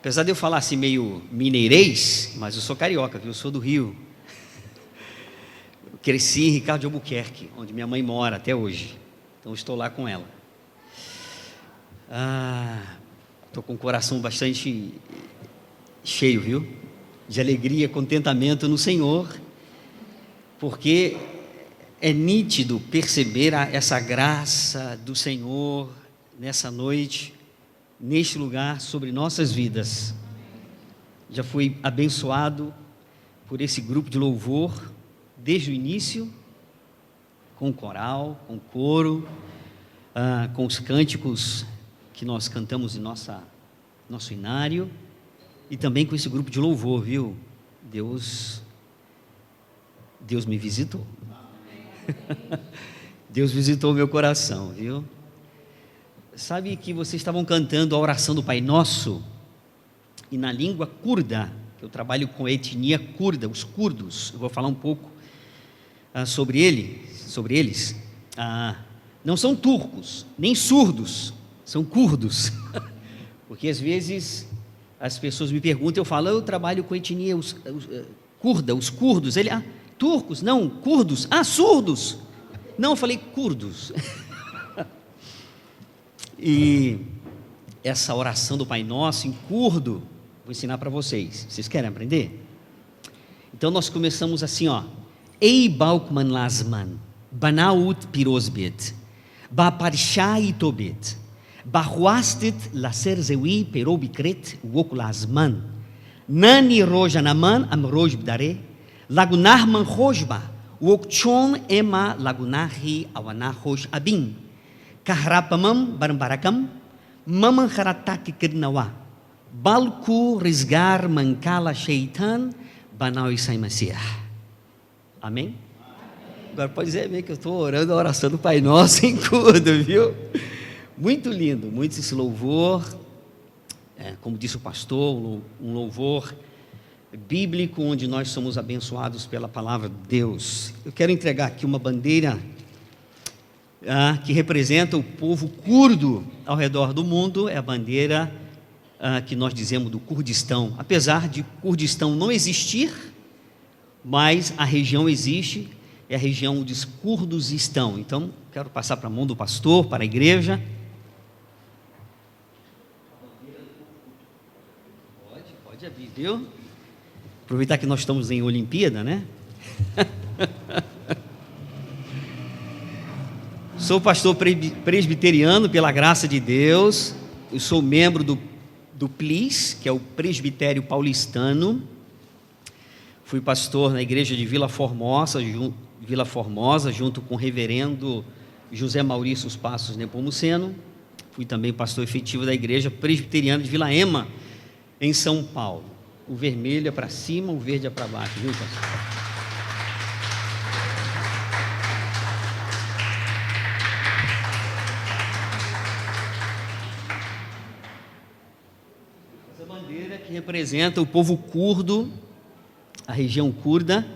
Apesar de eu falar assim meio mineirês, mas eu sou carioca, viu? Eu sou do Rio. Eu cresci em Ricardo de Albuquerque, onde minha mãe mora até hoje. Então estou lá com ela. Estou com o coração bastante cheio, viu? De alegria, contentamento no Senhor, porque é nítido perceber essa graça do Senhor nessa noite, neste lugar, sobre nossas vidas. Já fui abençoado por esse grupo de louvor, desde o início, com o coral, com o coro, com os cânticos que nós cantamos em nosso inário, e também com esse grupo de louvor, viu? Deus me visitou. Deus visitou o meu coração, viu? Sabe que vocês estavam cantando a oração do Pai Nosso, e na língua curda, que eu trabalho com a etnia curda, os curdos, eu vou falar um pouco sobre eles. Não são turcos, nem surdos, são curdos, porque às vezes as pessoas me perguntam, eu falo, eu trabalho com a etnia curda, os curdos, turcos, não, curdos, surdos, não, eu falei curdos. E essa oração do Pai Nosso em curdo, vou ensinar para vocês querem aprender? Então nós começamos assim, Ei Balkman Lasman, Banaut Pirosbet, Baparshai Tobet, Bahuastet Laser Zewi Perobikret Wokulasman, Nani Rojanaman Amroj Bdare, Lagunarman Rojba, Wokchon Ema Lagunahi Awanahoj Abin, Kahrapamam Barambarakam, Maman Haratak Kirnawa, Balku Rizgar Mankala Sheitan, Banau Isai Messiah. Amém? Agora pode dizer amém, que eu estou orando a oração do Pai Nosso em curdo, viu? Muito lindo, muito esse louvor, como disse o pastor, um louvor bíblico, onde nós somos abençoados pela palavra de Deus. Eu quero entregar aqui uma bandeira que representa o povo curdo ao redor do mundo, é a bandeira que nós dizemos do Kurdistão. Apesar de Kurdistão não existir, mas a região existe, é a região onde os curdos estão. Então, quero passar para a mão do pastor, para a igreja. Pode abrir, viu? Aproveitar que nós estamos em Olimpíada, né? Sou pastor presbiteriano pela graça de Deus. Eu sou membro do PLIS, que é o Presbitério Paulistano. Fui pastor na igreja de Vila Formosa, junto com o reverendo José Maurício Os Passos Nepomuceno. Fui também pastor efetivo da igreja presbiteriana de Vila Ema, em São Paulo. O vermelho é para cima, o verde é para baixo, viu, pastor? Que representa o povo curdo, a região curda.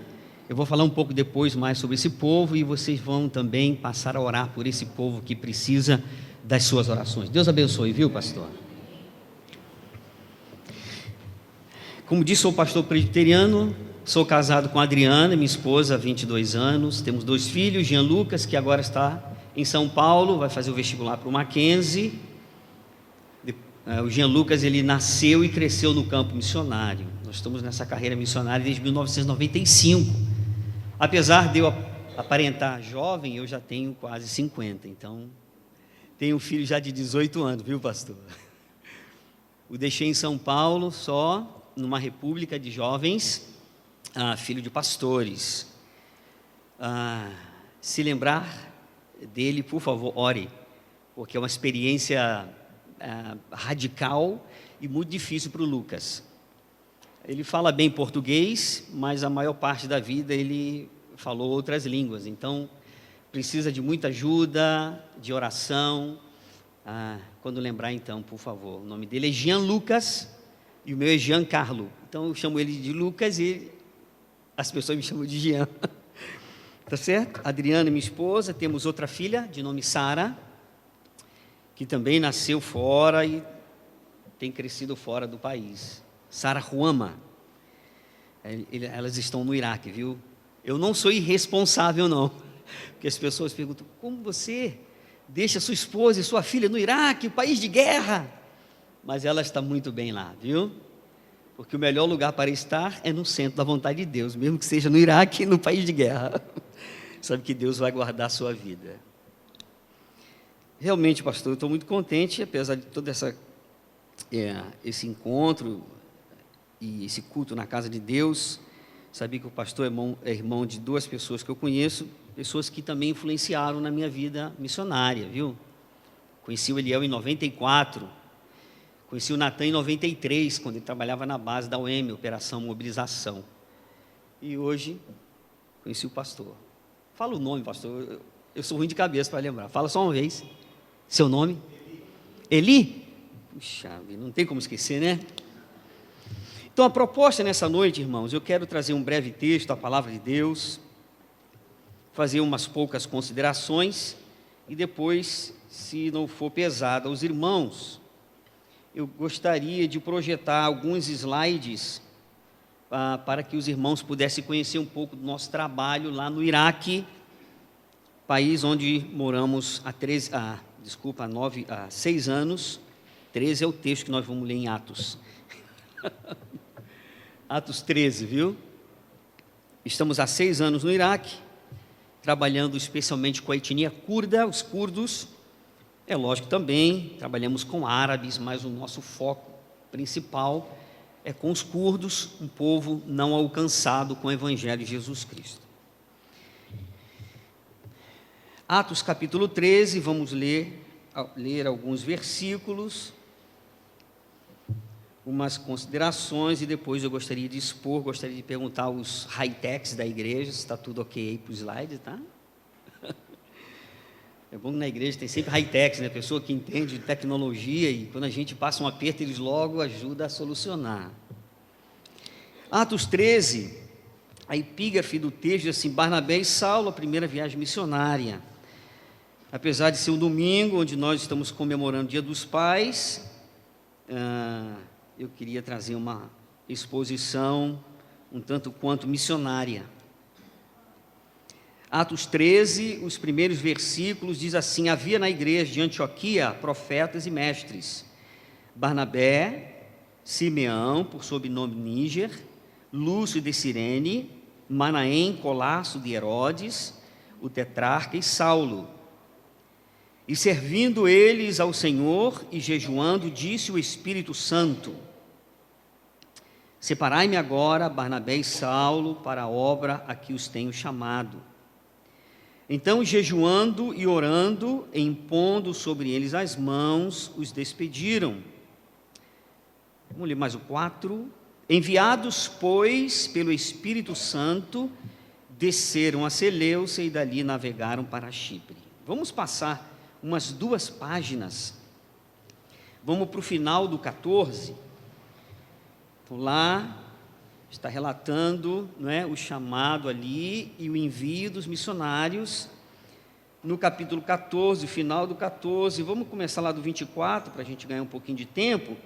Eu vou falar um pouco depois mais sobre esse povo, e vocês vão também passar a orar por esse povo que precisa das suas orações. Deus abençoe, viu, pastor? Como disse, sou pastor presbiteriano, sou casado com a Adriana, minha esposa, há 22 anos, temos 2 filhos, Jean Lucas, que agora está em São Paulo, vai fazer o vestibular para o Mackenzie. O Jean Lucas, ele nasceu e cresceu no campo missionário. Nós estamos nessa carreira missionária desde 1995. Apesar de eu aparentar jovem, eu já tenho quase 50. Então, tenho um filho já de 18 anos, viu, pastor? O deixei em São Paulo, só numa república de jovens, filho de pastores. Se lembrar dele, por favor, ore, porque é uma experiência radical e muito difícil para o Lucas. Ele fala bem português, mas a maior parte da vida ele falou outras línguas, então precisa de muita ajuda, de oração. Quando lembrar, então, por favor, o nome dele é Jean Lucas e o meu é Jean Carlo, então eu chamo ele de Lucas e as pessoas me chamam de Jean. Tá certo? Adriana, minha esposa, temos outra filha de nome Sara, que também nasceu fora e têm crescido fora do país. Sara Ruama, elas estão no Iraque, viu? Eu não sou irresponsável, não, porque as pessoas perguntam, como você deixa sua esposa e sua filha no Iraque, país de guerra? Mas ela está muito bem lá, viu? Porque o melhor lugar para estar é no centro da vontade de Deus, mesmo que seja no Iraque, no país de guerra. Sabe que Deus vai guardar a sua vida. Realmente, pastor, eu estou muito contente, apesar de todo esse encontro e esse culto na casa de Deus. Sabia que o pastor é irmão de duas pessoas que eu conheço, pessoas que também influenciaram na minha vida missionária, viu? Conheci o Eliel em 94, conheci o Natan em 93, quando ele trabalhava na base da UEM, Operação Mobilização. E hoje, conheci o pastor. Fala o nome, pastor, eu sou ruim de cabeça para lembrar. Fala só uma vez. Seu nome? Eli? Puxa, não tem como esquecer, né? Então, a proposta nessa noite, irmãos, eu quero trazer um breve texto, a palavra de Deus, fazer umas poucas considerações, e depois, se não for pesado aos irmãos, eu gostaria de projetar alguns slides para que os irmãos pudessem conhecer um pouco do nosso trabalho lá no Iraque, país onde moramos há 6 anos. 13 é o texto que nós vamos ler em Atos. Atos 13, viu? Estamos há 6 anos no Iraque, trabalhando especialmente com a etnia curda, os curdos. É lógico também, trabalhamos com árabes, mas o nosso foco principal é com os curdos, um povo não alcançado com o Evangelho de Jesus Cristo. Atos capítulo 13, vamos ler alguns versículos, umas considerações, e depois eu gostaria de perguntar aos high-techs da igreja, se está tudo ok aí para o slide, tá? É bom que na igreja tem sempre high-techs, né? Pessoa que entende de tecnologia, e quando a gente passa um aperto, eles logo ajudam a solucionar. Atos 13, a epígrafe do texto diz assim: Barnabé e Saulo, a primeira viagem missionária. Apesar de ser um domingo, onde nós estamos comemorando o Dia dos Pais, eu queria trazer uma exposição um tanto quanto missionária. Atos 13, os primeiros versículos, diz assim: havia na igreja de Antioquia profetas e mestres, Barnabé, Simeão, por sobrenome Níger, Lúcio de Cirene, Manaém, Colasso de Herodes, o tetrarca, e Saulo. E servindo eles ao Senhor e jejuando, disse o Espírito Santo: separai-me agora, Barnabé e Saulo, para a obra a que os tenho chamado. Então, jejuando e orando, e impondo sobre eles as mãos, os despediram. Vamos ler mais o 4. Enviados, pois, pelo Espírito Santo, desceram a Seleucia e dali navegaram para Chipre. Vamos passar umas 2 páginas. Vamos para o final do 14. Então, lá está relatando, não é, o chamado ali e o envio dos missionários. No capítulo 14, final do 14, vamos começar lá do 24, para a gente ganhar um pouquinho de tempo.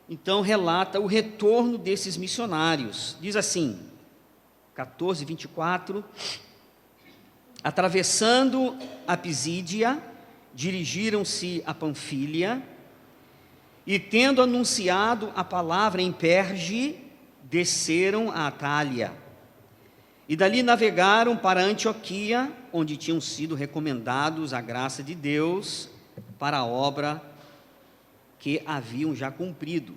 Então, relata o retorno desses missionários. Diz assim, 14, 24: atravessando a Pisídia, dirigiram-se a Panfília, e tendo anunciado a palavra em Perge, desceram a Atália, e dali navegaram para Antioquia, onde tinham sido recomendados a graça de Deus para a obra que haviam já cumprido.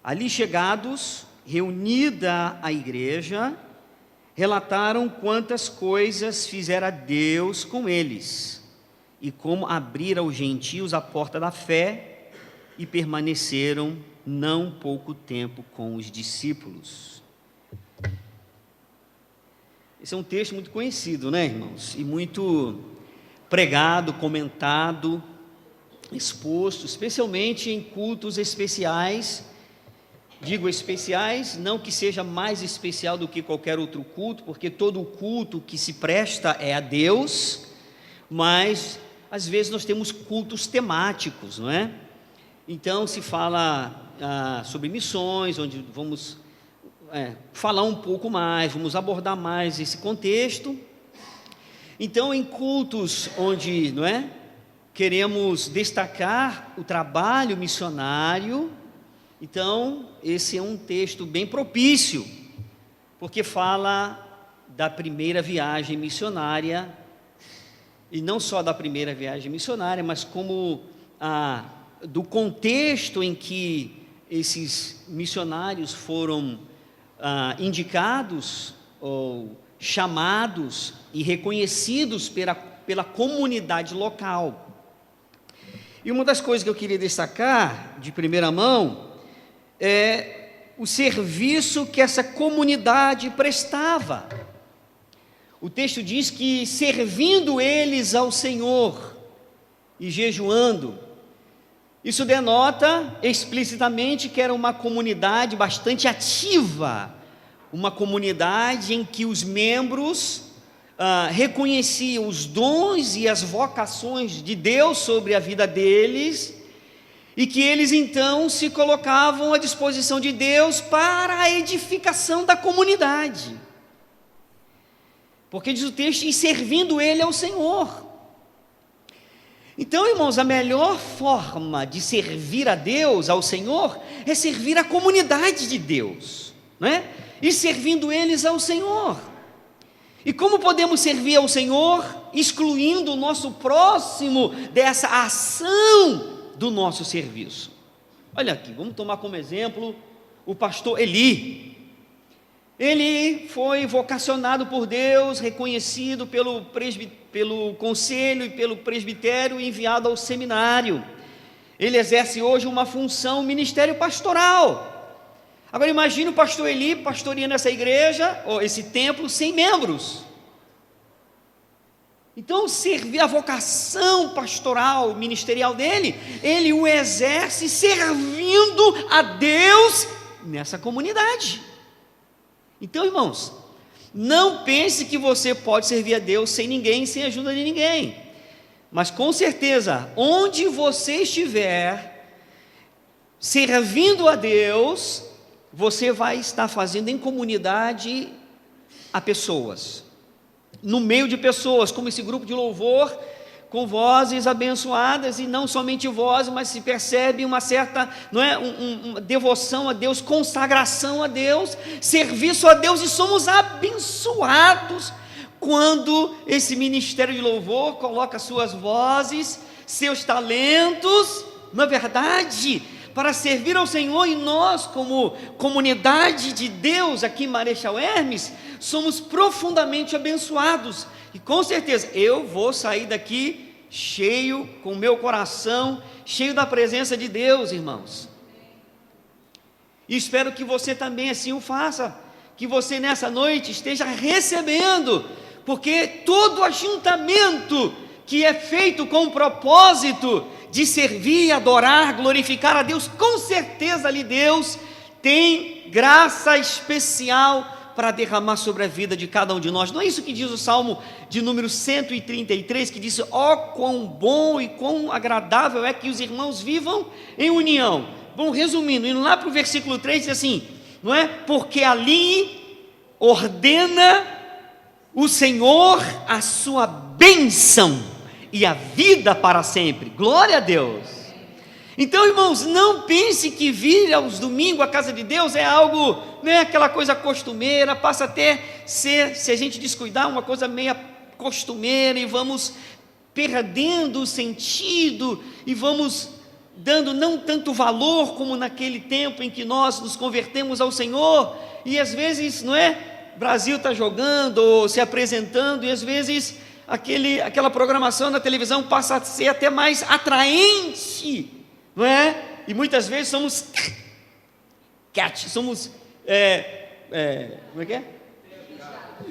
Ali chegados, reunida a igreja, relataram quantas coisas fizera Deus com eles, e como abrira aos gentios a porta da fé, e permaneceram não pouco tempo com os discípulos. Esse é um texto muito conhecido, né, irmãos? E muito pregado, comentado, exposto, especialmente em cultos especiais. Digo especiais, não que seja mais especial do que qualquer outro culto, porque todo culto que se presta é a Deus, mas às vezes nós temos cultos temáticos, não é? então se fala sobre missões, onde vamos falar um pouco mais, vamos abordar mais esse contexto. Então, em cultos onde, queremos destacar o trabalho missionário, então esse é um texto bem propício, porque fala da primeira viagem missionária, e não só da primeira viagem missionária, mas como do contexto em que esses missionários foram indicados ou chamados e reconhecidos pela comunidade local. E uma das coisas que eu queria destacar de primeira mão é o serviço que essa comunidade prestava. O texto diz que servindo eles ao Senhor e jejuando, isso denota explicitamente que era uma comunidade bastante ativa, uma comunidade em que os membros reconheciam os dons e as vocações de Deus sobre a vida deles, e que eles então se colocavam à disposição de Deus para a edificação da comunidade, porque diz o texto, e servindo ele ao Senhor. Então, irmãos, a melhor forma de servir a Deus, ao Senhor, é servir a comunidade de Deus, e servindo eles ao Senhor. E como podemos servir ao Senhor, excluindo o nosso próximo dessa ação do nosso serviço? Olha aqui, vamos tomar como exemplo o pastor Eli. Ele foi vocacionado por Deus, reconhecido pelo conselho e pelo presbitério, enviado ao seminário. Ele exerce hoje uma função, um ministério pastoral. Agora imagine o pastor Eli pastoreando essa igreja, ou esse templo, sem membros. Então, servir a vocação pastoral, ministerial dele, ele o exerce servindo a Deus nessa comunidade. Então, irmãos, não pense que você pode servir a Deus sem ninguém, sem a ajuda de ninguém. Mas com certeza, onde você estiver servindo a Deus, você vai estar fazendo em comunidade a pessoas, no meio de pessoas, como esse grupo de louvor, com vozes abençoadas, e não somente vozes, mas se percebe uma certa, uma devoção a Deus, consagração a Deus, serviço a Deus, e somos abençoados quando esse ministério de louvor coloca suas vozes, seus talentos, na verdade, para servir ao Senhor. E nós, como comunidade de Deus aqui em Marechal Hermes, somos profundamente abençoados. E com certeza, eu vou sair daqui cheio, com o meu coração cheio da presença de Deus, irmãos. E espero que você também assim o faça, que você nessa noite esteja recebendo, porque todo ajuntamento que é feito com o propósito de servir, adorar, glorificar a Deus, com certeza ali Deus tem graça especial para derramar sobre a vida de cada um de nós. Não é isso que diz o Salmo de número 133, que diz: ó, quão bom e quão agradável é que os irmãos vivam em união. Bom, resumindo, indo lá para o versículo 3, diz assim, porque ali ordena o Senhor a sua bênção e a vida para sempre. Glória a Deus. Então, irmãos, não pense que vir aos domingos à casa de Deus é algo, aquela coisa costumeira, passa até ser, se a gente descuidar, uma coisa meia costumeira, e vamos perdendo o sentido, e vamos dando não tanto valor como naquele tempo em que nós nos convertemos ao Senhor, e às vezes, Brasil está jogando, ou se apresentando, e às vezes aquela programação na televisão passa a ser até mais atraente, e muitas vezes somos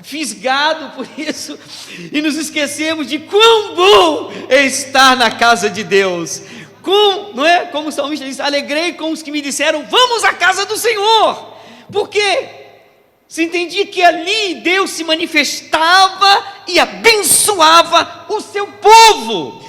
fisgado por isso, e nos esquecemos de quão bom é estar na casa de Deus. Como o salmista diz: alegrei com os que me disseram, vamos à casa do Senhor. Por quê? Se entendia que ali Deus se manifestava e abençoava o seu povo,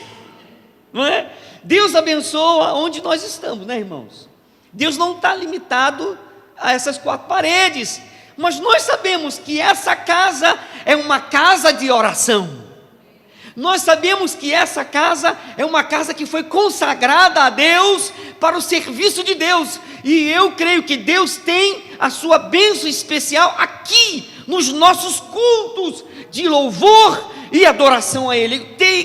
Deus abençoa onde nós estamos, né, irmãos? Deus não está limitado a essas 4 paredes, mas nós sabemos que essa casa é uma casa de oração. Nós sabemos que essa casa é uma casa que foi consagrada a Deus para o serviço de Deus, e eu creio que Deus tem a sua bênção especial aqui, nos nossos cultos de louvor e adoração a Ele.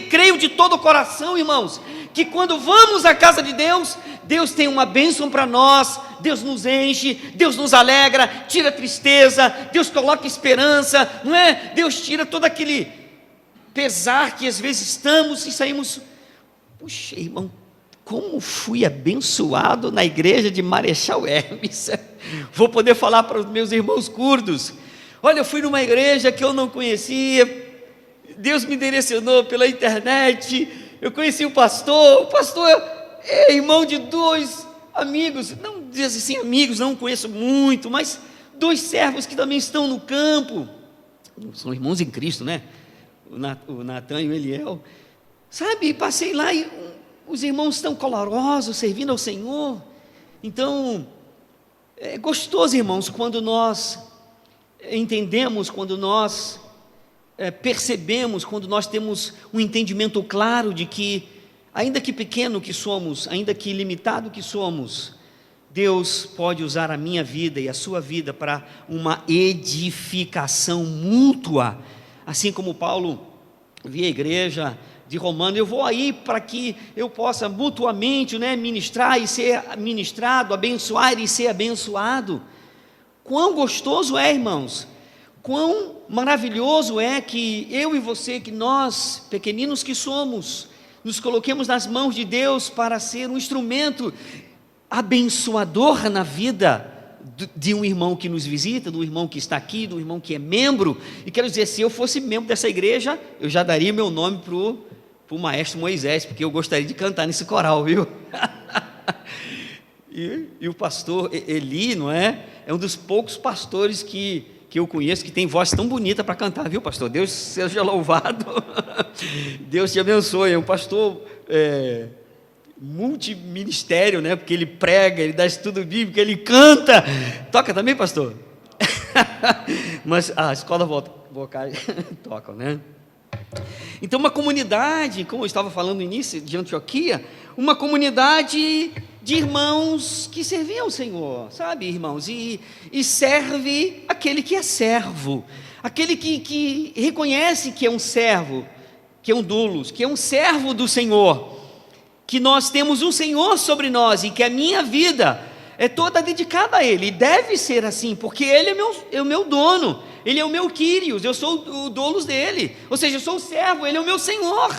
Creio de todo o coração, irmãos, que quando vamos à casa de Deus, Deus tem uma bênção para nós, Deus nos enche, Deus nos alegra, tira a tristeza, Deus coloca esperança, não é? Deus tira todo aquele pesar que às vezes estamos e saímos, puxa, irmão, como fui abençoado na igreja de Marechal Hermes. Vou poder falar para os meus irmãos curdos: olha, eu fui numa igreja que eu não conhecia, Deus me direcionou pela internet, eu conheci o pastor é irmão de 2 amigos, não diz assim amigos, não conheço muito, mas 2 servos que também estão no campo, são irmãos em Cristo, né? O Natan e o Eliel, sabe, passei lá e os irmãos estão colorosos, servindo ao Senhor. Então, é gostoso, irmãos, quando nós entendemos, quando nós percebemos, quando nós temos um entendimento claro de que, ainda que pequeno que somos, ainda que limitado que somos, Deus pode usar a minha vida e a sua vida para uma edificação mútua. Assim como Paulo via a igreja de Romano, eu vou aí para que eu possa mutuamente, né, ministrar e ser ministrado, abençoar e ser abençoado. Quão gostoso é, irmãos, quão maravilhoso é que eu e você, que nós, pequeninos que somos, nos coloquemos nas mãos de Deus para ser um instrumento abençoador na vida de um irmão que nos visita, do irmão que está aqui, do irmão que é membro. E quero dizer, se eu fosse membro dessa igreja, eu já daria meu nome para o maestro Moisés, porque eu gostaria de cantar nesse coral, viu? e o pastor Eli, não é? É um dos poucos pastores que eu conheço que tem voz tão bonita para cantar, viu, pastor? Deus seja louvado. Deus te abençoe. É um pastor multiministério, né? Porque ele prega, ele dá estudo bíblico, ele canta. Toca também, pastor? Mas a escola vocal tocam, né? Então, uma comunidade, como eu estava falando no início, de Antioquia, uma comunidade de irmãos que serviam ao Senhor, sabe, irmãos? E serve aquele que é servo, aquele que reconhece que é um servo, que é um doulos, que é um servo do Senhor, que nós temos um Senhor sobre nós e que a minha vida é toda dedicada a Ele, e deve ser assim, porque Ele é o meu dono, Ele é o meu Quírios, eu sou o doulos dEle, ou seja, eu sou o servo, Ele é o meu Senhor.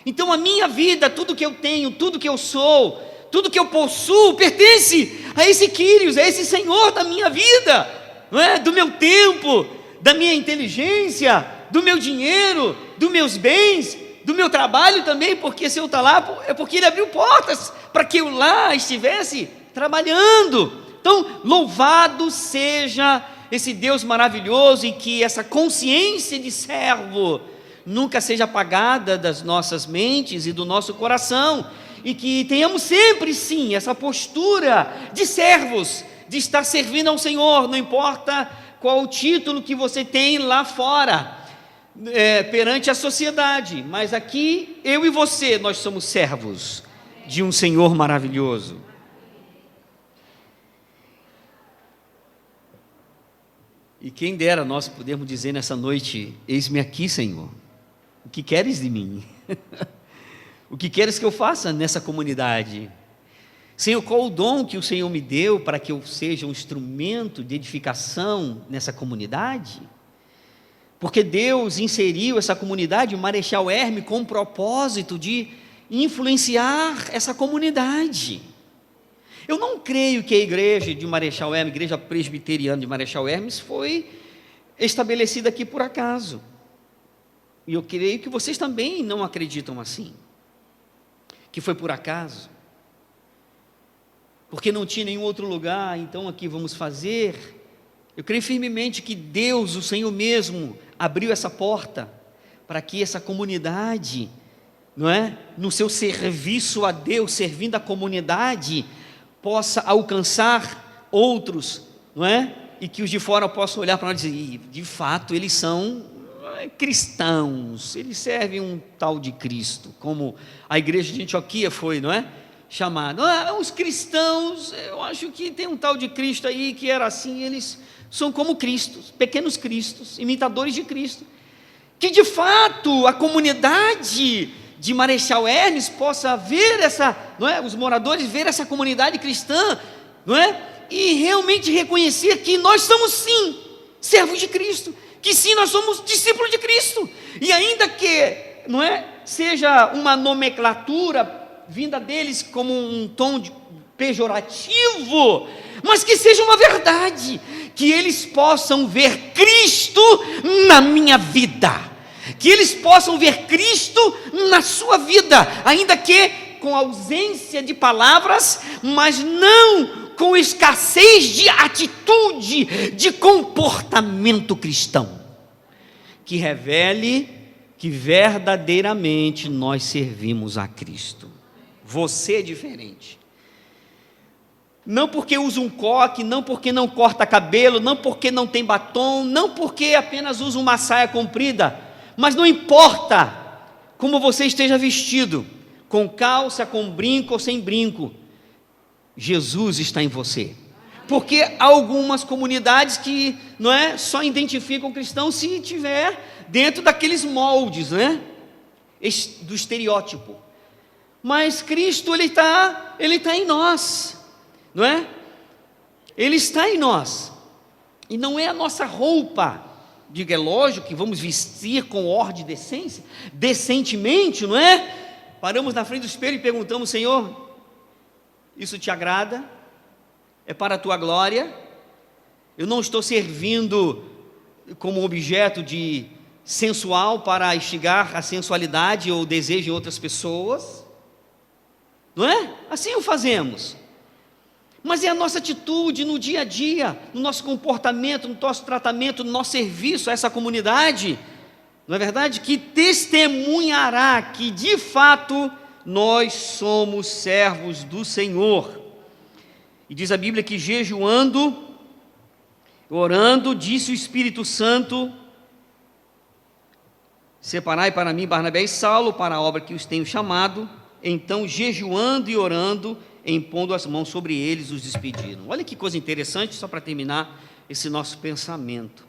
Então a minha vida, tudo que eu tenho, tudo que eu sou, tudo que eu possuo, pertence a esse Quírios, a esse Senhor da minha vida, não é? Do meu tempo, da minha inteligência, do meu dinheiro, dos meus bens, do meu trabalho também, porque se eu estou lá, é porque Ele abriu portas para que eu lá estivesse trabalhando. Então, louvado seja esse Deus maravilhoso, e que essa consciência de servo nunca seja apagada das nossas mentes e do nosso coração, e que tenhamos sempre, sim, essa postura de servos, de estar servindo ao Senhor, não importa qual o título que você tem lá fora, perante a sociedade, mas aqui, eu e você, nós somos servos de um Senhor maravilhoso. E quem dera nós podermos dizer nessa noite: eis-me aqui, Senhor, o que queres de mim? O que queres que eu faça nessa comunidade? Senhor, qual o dom que o Senhor me deu para que eu seja um instrumento de edificação nessa comunidade? Porque Deus inseriu essa comunidade, o Marechal Hermes, com o propósito de influenciar essa comunidade. Eu não creio que a igreja de Marechal Hermes, a igreja presbiteriana de Marechal Hermes, foi estabelecida aqui por acaso. E eu creio que vocês também não acreditam assim, que foi por acaso, porque não tinha nenhum outro lugar, então aqui vamos fazer. Eu creio firmemente que Deus, o Senhor mesmo, abriu essa porta para que essa comunidade não é? No seu serviço a Deus, servindo a comunidade, possa alcançar outros, não é? E que os de fora possam olhar para nós e dizer, de fato, eles são cristãos, eles servem um tal de Cristo, como a igreja de Antioquia foi, não é? Chamado, os cristãos, eu acho que tem um tal de Cristo aí que era assim, eles são como Cristos, pequenos Cristos, imitadores de Cristo, que de fato a comunidade de Marechal Hermes possa ver essa, não é? Os moradores ver essa comunidade cristã, não é? E realmente reconhecer que nós somos sim servos de Cristo, que sim nós somos discípulos de Cristo, e ainda que, não é? Seja uma nomenclatura vinda deles como um tom pejorativo, mas que seja uma verdade, que eles possam ver Cristo na minha vida, que eles possam ver Cristo na sua vida, ainda que com ausência de palavras, mas não com escassez de atitude, de comportamento cristão, que revele que verdadeiramente nós servimos a Cristo. Você é diferente, não porque usa um coque, não porque não corta cabelo, não porque não tem batom, não porque apenas usa uma saia comprida, mas não importa como você esteja vestido, com calça, com brinco ou sem brinco, Jesus está em você. Porque há algumas comunidades que, não é, só identificam cristãos se estiver dentro daqueles moldes, né, do estereótipo. Mas Cristo, Ele está em nós, não é? Ele está em nós, e não é a nossa roupa, diga, é lógico que vamos vestir com ordem e decência, decentemente, não é? Paramos na frente do espelho e perguntamos, Senhor, isso te agrada? É para a tua glória? Eu não estou servindo como objeto de sensual para instigar a sensualidade ou o desejo em outras pessoas, não é? Assim o fazemos, mas é a nossa atitude no dia a dia, no nosso comportamento, no nosso tratamento, no nosso serviço a essa comunidade, não é verdade? Que testemunhará que de fato nós somos servos do Senhor. E diz a Bíblia que jejuando, orando, disse o Espírito Santo, separai para mim Barnabé e Saulo para a obra que os tenho chamado. Então, jejuando e orando, impondo as mãos sobre eles, os despediram. Olha que coisa interessante, só para terminar esse nosso pensamento.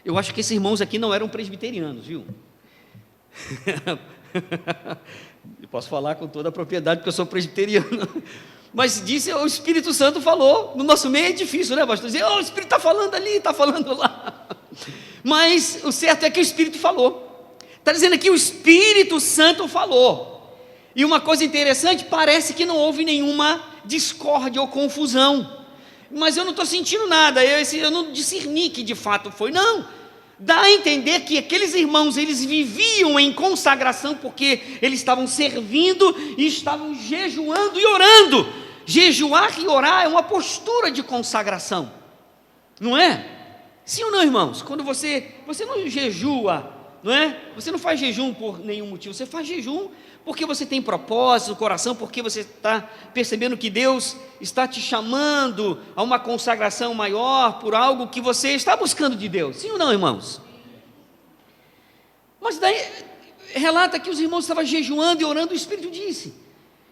Eu acho que esses irmãos aqui não eram presbiterianos, viu? Eu posso falar com toda a propriedade, porque eu sou presbiteriano. Mas disse, o Espírito Santo falou. No nosso meio é difícil, né, pastor? Dizer, o Espírito está falando ali, está falando lá. Mas o certo é que o Espírito falou. Está dizendo aqui, o Espírito Santo falou. E uma coisa interessante, parece que não houve nenhuma discórdia ou confusão. Mas eu não estou sentindo nada, eu não discerni que de fato foi, não. Dá a entender que aqueles irmãos, eles viviam em consagração, porque eles estavam servindo e estavam jejuando e orando. Jejuar e orar é uma postura de consagração, não é? Sim ou não, irmãos? Quando você não jejua, não é? Você não faz jejum por nenhum motivo, você faz jejum porque você tem propósito no coração, porque você está percebendo que Deus está te chamando a uma consagração maior por algo que você está buscando de Deus. Sim ou não, irmãos? Mas daí relata que os irmãos estavam jejuando e orando, o Espírito disse.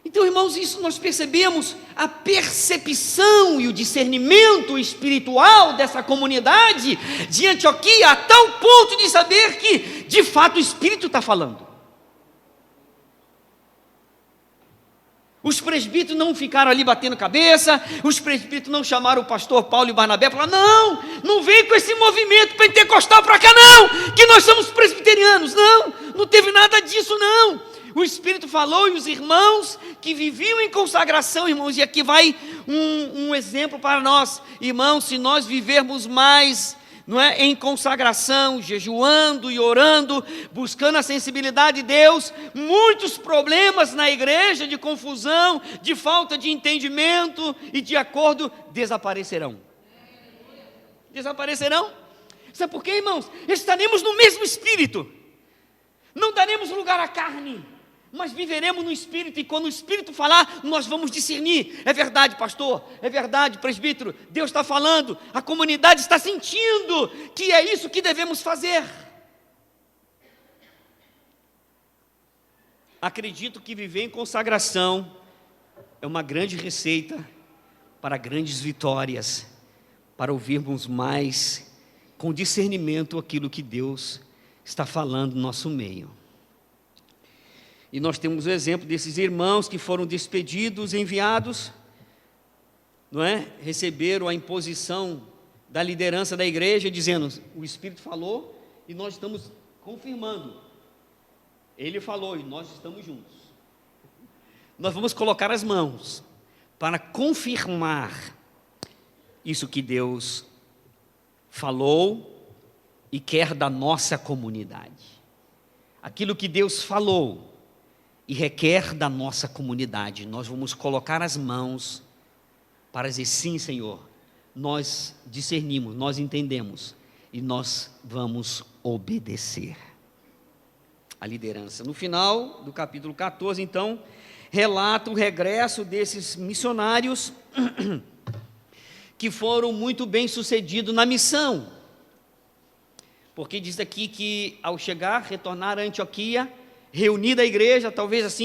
Então, irmãos, isso nós percebemos a percepção e o discernimento espiritual dessa comunidade de Antioquia, a tal ponto de saber que, de fato, o Espírito está falando. Os presbíteros não ficaram ali batendo cabeça, os presbíteros não chamaram o pastor Paulo e Barnabé para falar, não vem com esse movimento pentecostal para cá não, que nós somos presbiterianos, não teve nada disso não. O Espírito falou e os irmãos que viviam em consagração, irmãos, e aqui vai um exemplo para nós, irmãos, se nós vivermos mais, não é, em consagração, jejuando e orando, buscando a sensibilidade de Deus, muitos problemas na igreja de confusão, de falta de entendimento e de acordo desaparecerão. Desaparecerão. Sabe por quê, irmãos? Estaremos no mesmo Espírito. Não daremos lugar à carne, mas viveremos no Espírito, e quando o Espírito falar, nós vamos discernir. É verdade, pastor, é verdade, presbítero, Deus está falando, a comunidade está sentindo que é isso que devemos fazer. Acredito que viver em consagração é uma grande receita para grandes vitórias, para ouvirmos mais com discernimento aquilo que Deus está falando no nosso meio. E nós temos o exemplo desses irmãos que foram despedidos, enviados, não é? Receberam a imposição da liderança da igreja, dizendo, o Espírito falou e nós estamos confirmando. Ele falou e nós estamos juntos. Nós vamos colocar as mãos para confirmar isso que Deus falou e quer da nossa comunidade. Aquilo que Deus falou e requer da nossa comunidade, nós vamos colocar as mãos para dizer, sim, Senhor, nós discernimos, nós entendemos e nós vamos obedecer a liderança. No final do capítulo 14, então, relata o regresso desses missionários que foram muito bem sucedidos na missão, porque diz aqui que ao chegar, retornar a Antioquia, reunida a igreja, talvez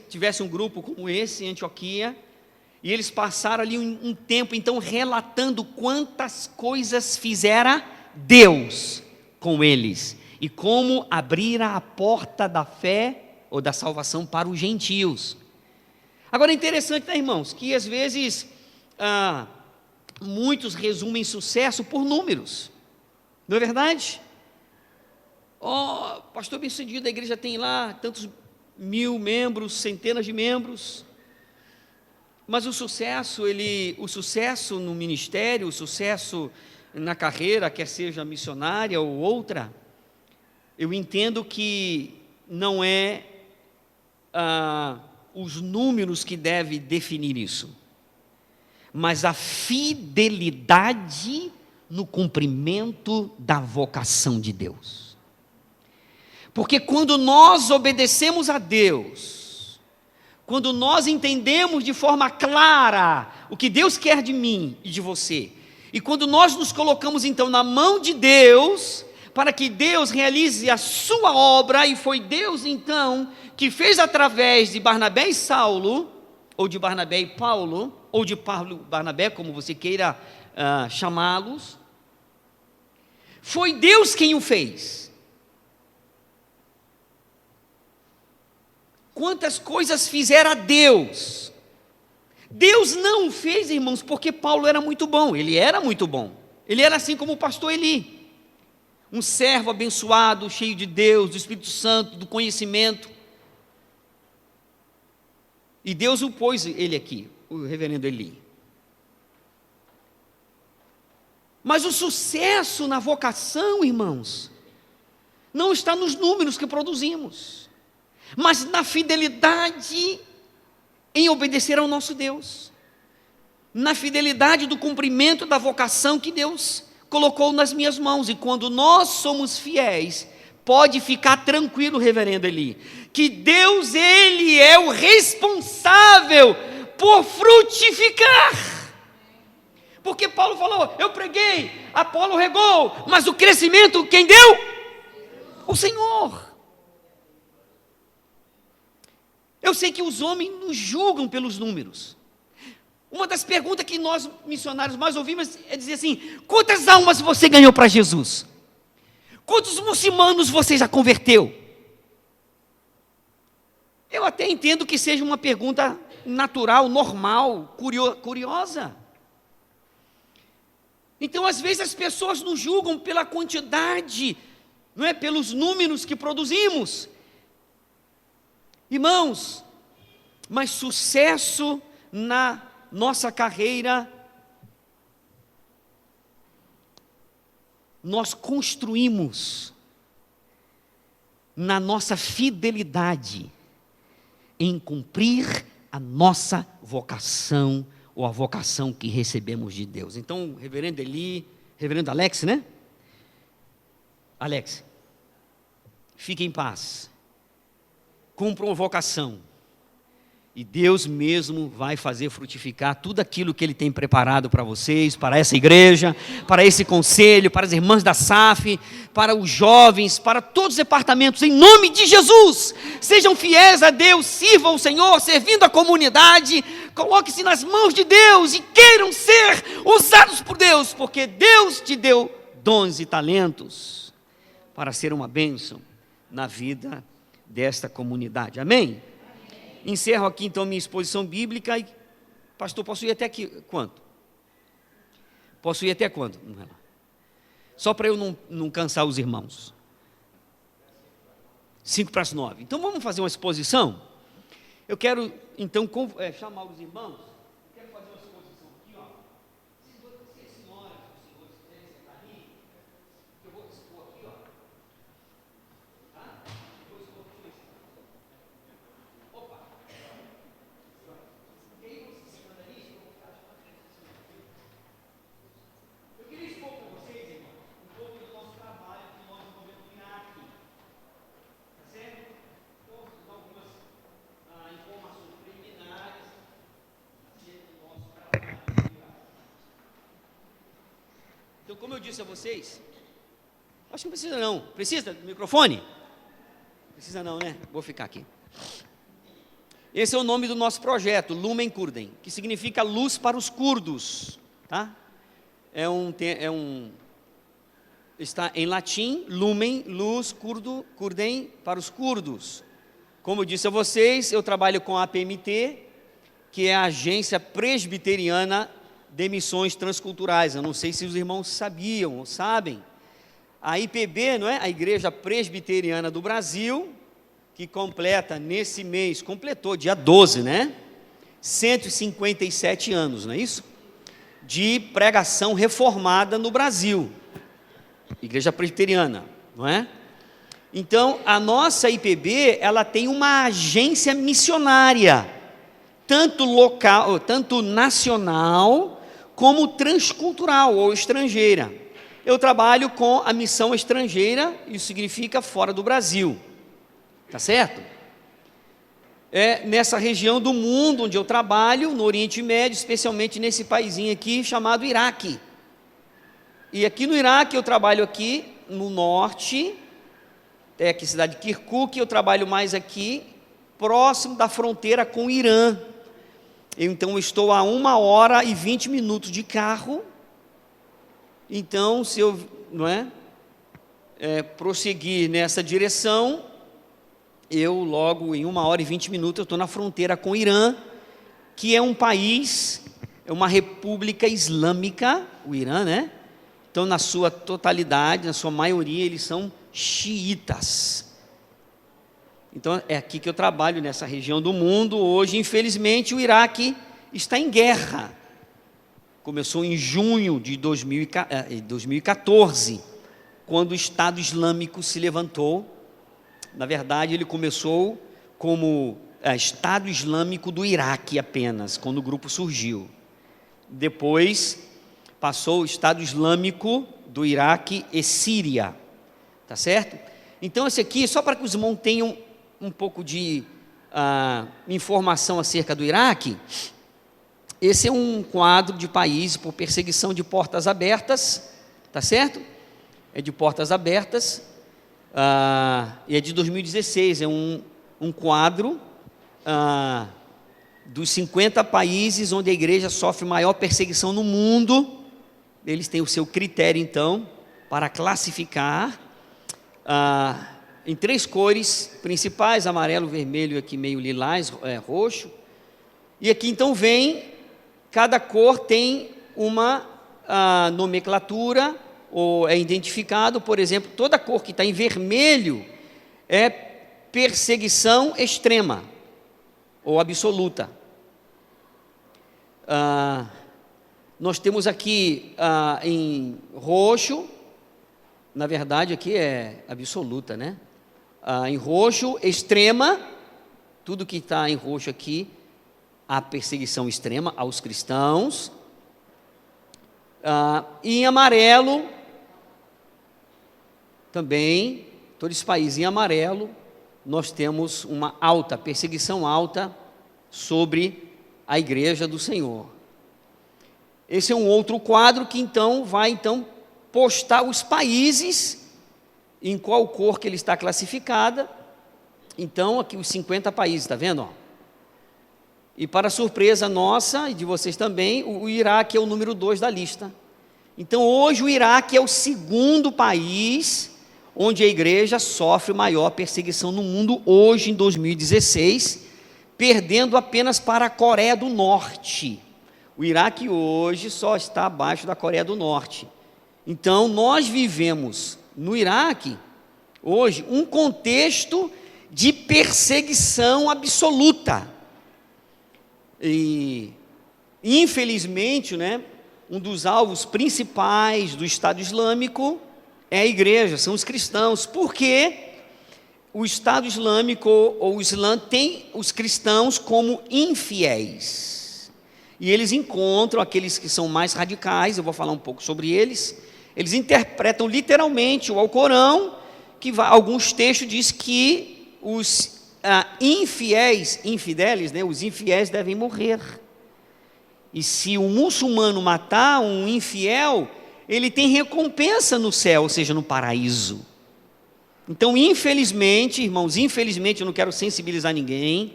tivesse um grupo como esse em Antioquia, e eles passaram ali um tempo, então, relatando quantas coisas fizera Deus com eles, e como abrira a porta da fé, ou da salvação para os gentios. Agora é interessante, né, irmãos, que às vezes, muitos resumem sucesso por números, não é verdade? Pastor bem-sucedido, a igreja tem lá tantos mil membros, centenas de membros, mas o sucesso no ministério, o sucesso na carreira, quer seja missionária ou outra, eu entendo que não é os números que devem definir isso, mas a fidelidade no cumprimento da vocação de Deus. Porque quando nós obedecemos a Deus, quando nós entendemos de forma clara o que Deus quer de mim e de você, e quando nós nos colocamos então na mão de Deus, para que Deus realize a sua obra, e foi Deus então que fez através de Barnabé e Saulo, ou de Barnabé e Paulo, ou de Paulo e Barnabé, como você queira chamá-los, foi Deus quem o fez. Quantas coisas fizera Deus? Deus não o fez, irmãos, porque Paulo era muito bom. Ele era muito bom. Ele era assim como o pastor Eli, um servo abençoado, cheio de Deus, do Espírito Santo, do conhecimento. E Deus o pôs ele aqui, o reverendo Eli. Mas o sucesso na vocação, irmãos, não está nos números que produzimos, mas na fidelidade em obedecer ao nosso Deus, na fidelidade do cumprimento da vocação que Deus colocou nas minhas mãos. E quando nós somos fiéis, pode ficar tranquilo, reverendo Eli, que Deus, Ele é o responsável por frutificar. Porque Paulo falou, eu preguei, Apolo regou, mas o crescimento quem deu? O Senhor. Eu sei que os homens nos julgam pelos números. Uma das perguntas que nós missionários mais ouvimos é dizer assim, quantas almas você ganhou para Jesus? Quantos muçulmanos você já converteu? Eu até entendo que seja uma pergunta natural, normal, curiosa. Então, às vezes, as pessoas nos julgam pela quantidade, não é? Pelos números que produzimos. Irmãos, mas sucesso na nossa carreira, nós construímos na nossa fidelidade em cumprir a nossa vocação, ou a vocação que recebemos de Deus. Então, reverendo Eli, reverendo Alex, né? Alex, fique em paz, cumpram a vocação, e Deus mesmo vai fazer frutificar tudo aquilo que Ele tem preparado para vocês, para essa igreja, para esse conselho, para as irmãs da SAF, para os jovens, para todos os departamentos, em nome de Jesus. Sejam fiéis a Deus, sirvam o Senhor, servindo a comunidade, coloquem-se nas mãos de Deus e queiram ser usados por Deus, porque Deus te deu dons e talentos para ser uma bênção na vida desta comunidade. Amém? Encerro aqui então minha exposição bíblica. Pastor, posso ir até aqui? Quanto? Posso ir até quando? Só para eu não cansar os irmãos. 8:55. Então vamos fazer uma exposição? Eu quero então chamar os irmãos. Quero fazer uma exposição aqui, ó. Se as senhoras, os senhores quiserem sentar ali, eu vou expor aqui, ó. Tá? Eu vou expor aqui. Opa! Eu queria expor para vocês, irmão, um pouco do nosso trabalho que nós desenvolvemos no Iraque. Tá certo? Então, algumas informações preliminares acerca do nosso trabalho no Iraque. Então, como eu disse a vocês, acho que não precisa não. Precisa do microfone? Precisa não, né? Vou ficar aqui. Esse é o nome do nosso projeto, Lumen Kurden, que significa luz para os curdos, tá? Está em latim, lumen, luz, kurden, para os curdos. Como eu disse a vocês, eu trabalho com a APMT, que é a Agência Presbiteriana de Missões Transculturais. Eu não sei se os irmãos sabiam ou sabem. A IPB, não é? A Igreja Presbiteriana do Brasil, que completa nesse mês, completou dia 12, né? 157 anos, não é isso? De pregação reformada no Brasil. Igreja Presbiteriana, não é? Então, a nossa IPB, ela tem uma agência missionária, tanto local, tanto nacional, como transcultural ou estrangeira. Eu trabalho com a missão estrangeira, isso significa fora do Brasil. Tá certo? É nessa região do mundo onde eu trabalho, no Oriente Médio, especialmente nesse paizinho aqui chamado Iraque. E aqui no Iraque eu trabalho aqui no norte, aqui a cidade de Kirkuk, eu trabalho mais aqui, próximo da fronteira com o Irã. Então eu estou a 1h20 de carro. Então, se eu prosseguir nessa direção, eu logo em 1h20 eu estou na fronteira com o Irã, que é um país, é uma república islâmica, o Irã, né? Então, na sua totalidade, na sua maioria, eles são xiitas. Então, é aqui que eu trabalho, nessa região do mundo. Hoje, infelizmente, o Iraque está em guerra. Começou em junho de 2014, quando o Estado Islâmico se levantou. Na verdade, ele começou como Estado Islâmico do Iraque apenas, quando o grupo surgiu. Depois, passou o Estado Islâmico do Iraque e Síria. Tá certo? Então, esse aqui, só para que os irmãos tenham um pouco de informação acerca do Iraque, esse é um quadro de países por perseguição de portas abertas, tá certo? É de portas abertas, e é de 2016, é um quadro dos 50 países onde a igreja sofre maior perseguição no mundo. Eles têm o seu critério, então, para classificar em 3 cores principais: amarelo, vermelho, aqui meio lilás, roxo. E aqui então vem, cada cor tem uma nomenclatura, ou é identificado. Por exemplo, toda cor que está em vermelho é perseguição extrema ou absoluta. Nós temos aqui em roxo, na verdade aqui é absoluta, né? Em roxo, extrema, tudo que está em roxo aqui, a perseguição extrema aos cristãos. E em amarelo, também, todo esse país em amarelo, nós temos uma alta, perseguição alta sobre a igreja do Senhor. Esse é um outro quadro que então vai postar os países em qual cor que ele está classificada. Então, aqui os 50 países, está vendo? Ó? E para surpresa nossa e de vocês também, o Iraque é o número 2 da lista. Então, hoje o Iraque é o segundo país onde a igreja sofre maior perseguição no mundo, hoje em 2016, perdendo apenas para a Coreia do Norte. O Iraque hoje só está abaixo da Coreia do Norte. Então, nós vivemos no Iraque, hoje, um contexto de perseguição absoluta. E, infelizmente, um dos alvos principais do Estado Islâmico é a igreja, são os cristãos. Por quê? O Estado Islâmico, ou o Islã, tem os cristãos como infiéis. E eles encontram aqueles que são mais radicais, eu vou falar um pouco sobre eles. Eles interpretam literalmente o Alcorão, que alguns textos diz que os infiéis, os infiéis devem morrer. E se um muçulmano matar um infiel, ele tem recompensa no céu, ou seja, no paraíso. Então, infelizmente, irmãos, eu não quero sensibilizar ninguém,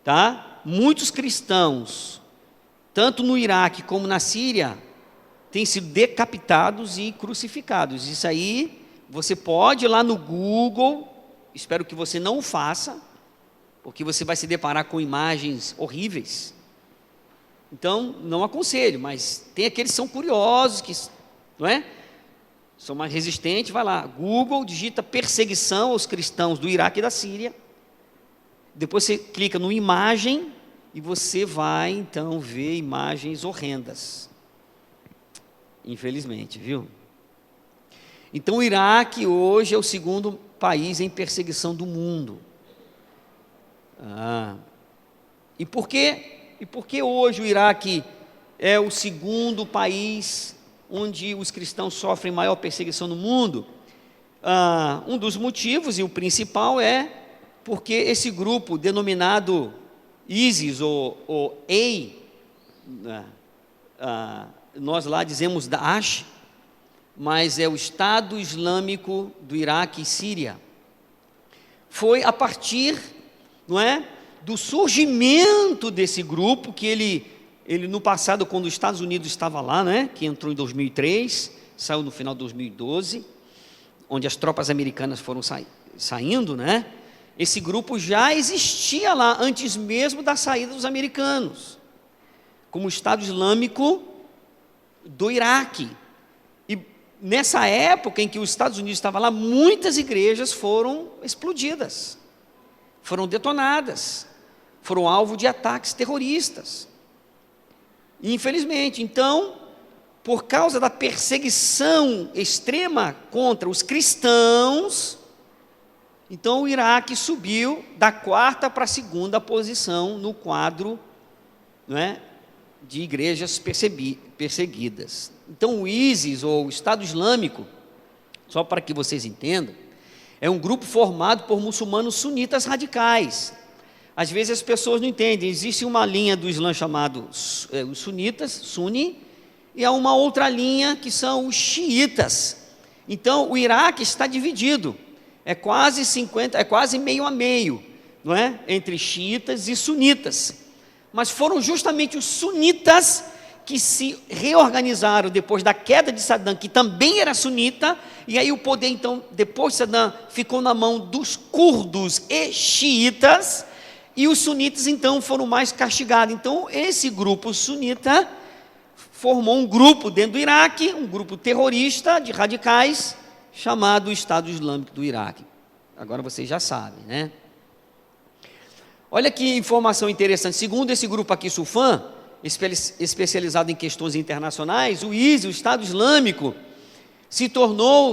tá? Muitos cristãos, tanto no Iraque como na Síria, têm sido decapitados e crucificados. Isso aí, você pode ir lá no Google, espero que você não o faça, porque você vai se deparar com imagens horríveis. Então, não aconselho, mas tem aqueles que são curiosos, que, não é? São mais resistentes, vai lá, Google, digita perseguição aos cristãos do Iraque e da Síria, depois você clica no imagem, e você vai, então, ver imagens horrendas, infelizmente, viu? Então, o Iraque hoje é o segundo país em perseguição do mundo. E por que hoje o Iraque é o segundo país onde os cristãos sofrem maior perseguição no mundo? Um dos motivos, e o principal, é porque esse grupo denominado ISIS ou EI, nós lá dizemos Daesh, mas é o Estado Islâmico do Iraque e Síria. Foi a partir, do surgimento desse grupo, que ele no passado, quando os Estados Unidos estava lá, que entrou em 2003, saiu no final de 2012, onde as tropas americanas foram saindo, esse grupo já existia lá, antes mesmo da saída dos americanos, como Estado Islâmico do Iraque. E nessa época em que os Estados Unidos estavam lá, muitas igrejas foram explodidas, foram detonadas, foram alvo de ataques terroristas. E, infelizmente, então, por causa da perseguição extrema contra os cristãos, então o Iraque subiu da 4ª para a 2ª posição no quadro, de igrejas perseguidas. Então, o ISIS, ou o Estado Islâmico, só para que vocês entendam, é um grupo formado por muçulmanos sunitas radicais. Às vezes as pessoas não entendem, existe uma linha do Islã chamado os sunitas, Suni, e há uma outra linha que são os xiitas. Então o Iraque está dividido, é quase meio a meio, entre xiitas e sunitas. Mas foram justamente os sunitas que se reorganizaram depois da queda de Saddam, que também era sunita, e aí o poder então, depois de Saddam, ficou na mão dos curdos e xiitas, e os sunitas então foram mais castigados. Então esse grupo sunita formou um grupo dentro do Iraque, um grupo terrorista de radicais, chamado Estado Islâmico do Iraque. Agora vocês já sabem, Olha que informação interessante. Segundo esse grupo aqui, Sufan, especializado em questões internacionais, o ISIS, o Estado Islâmico,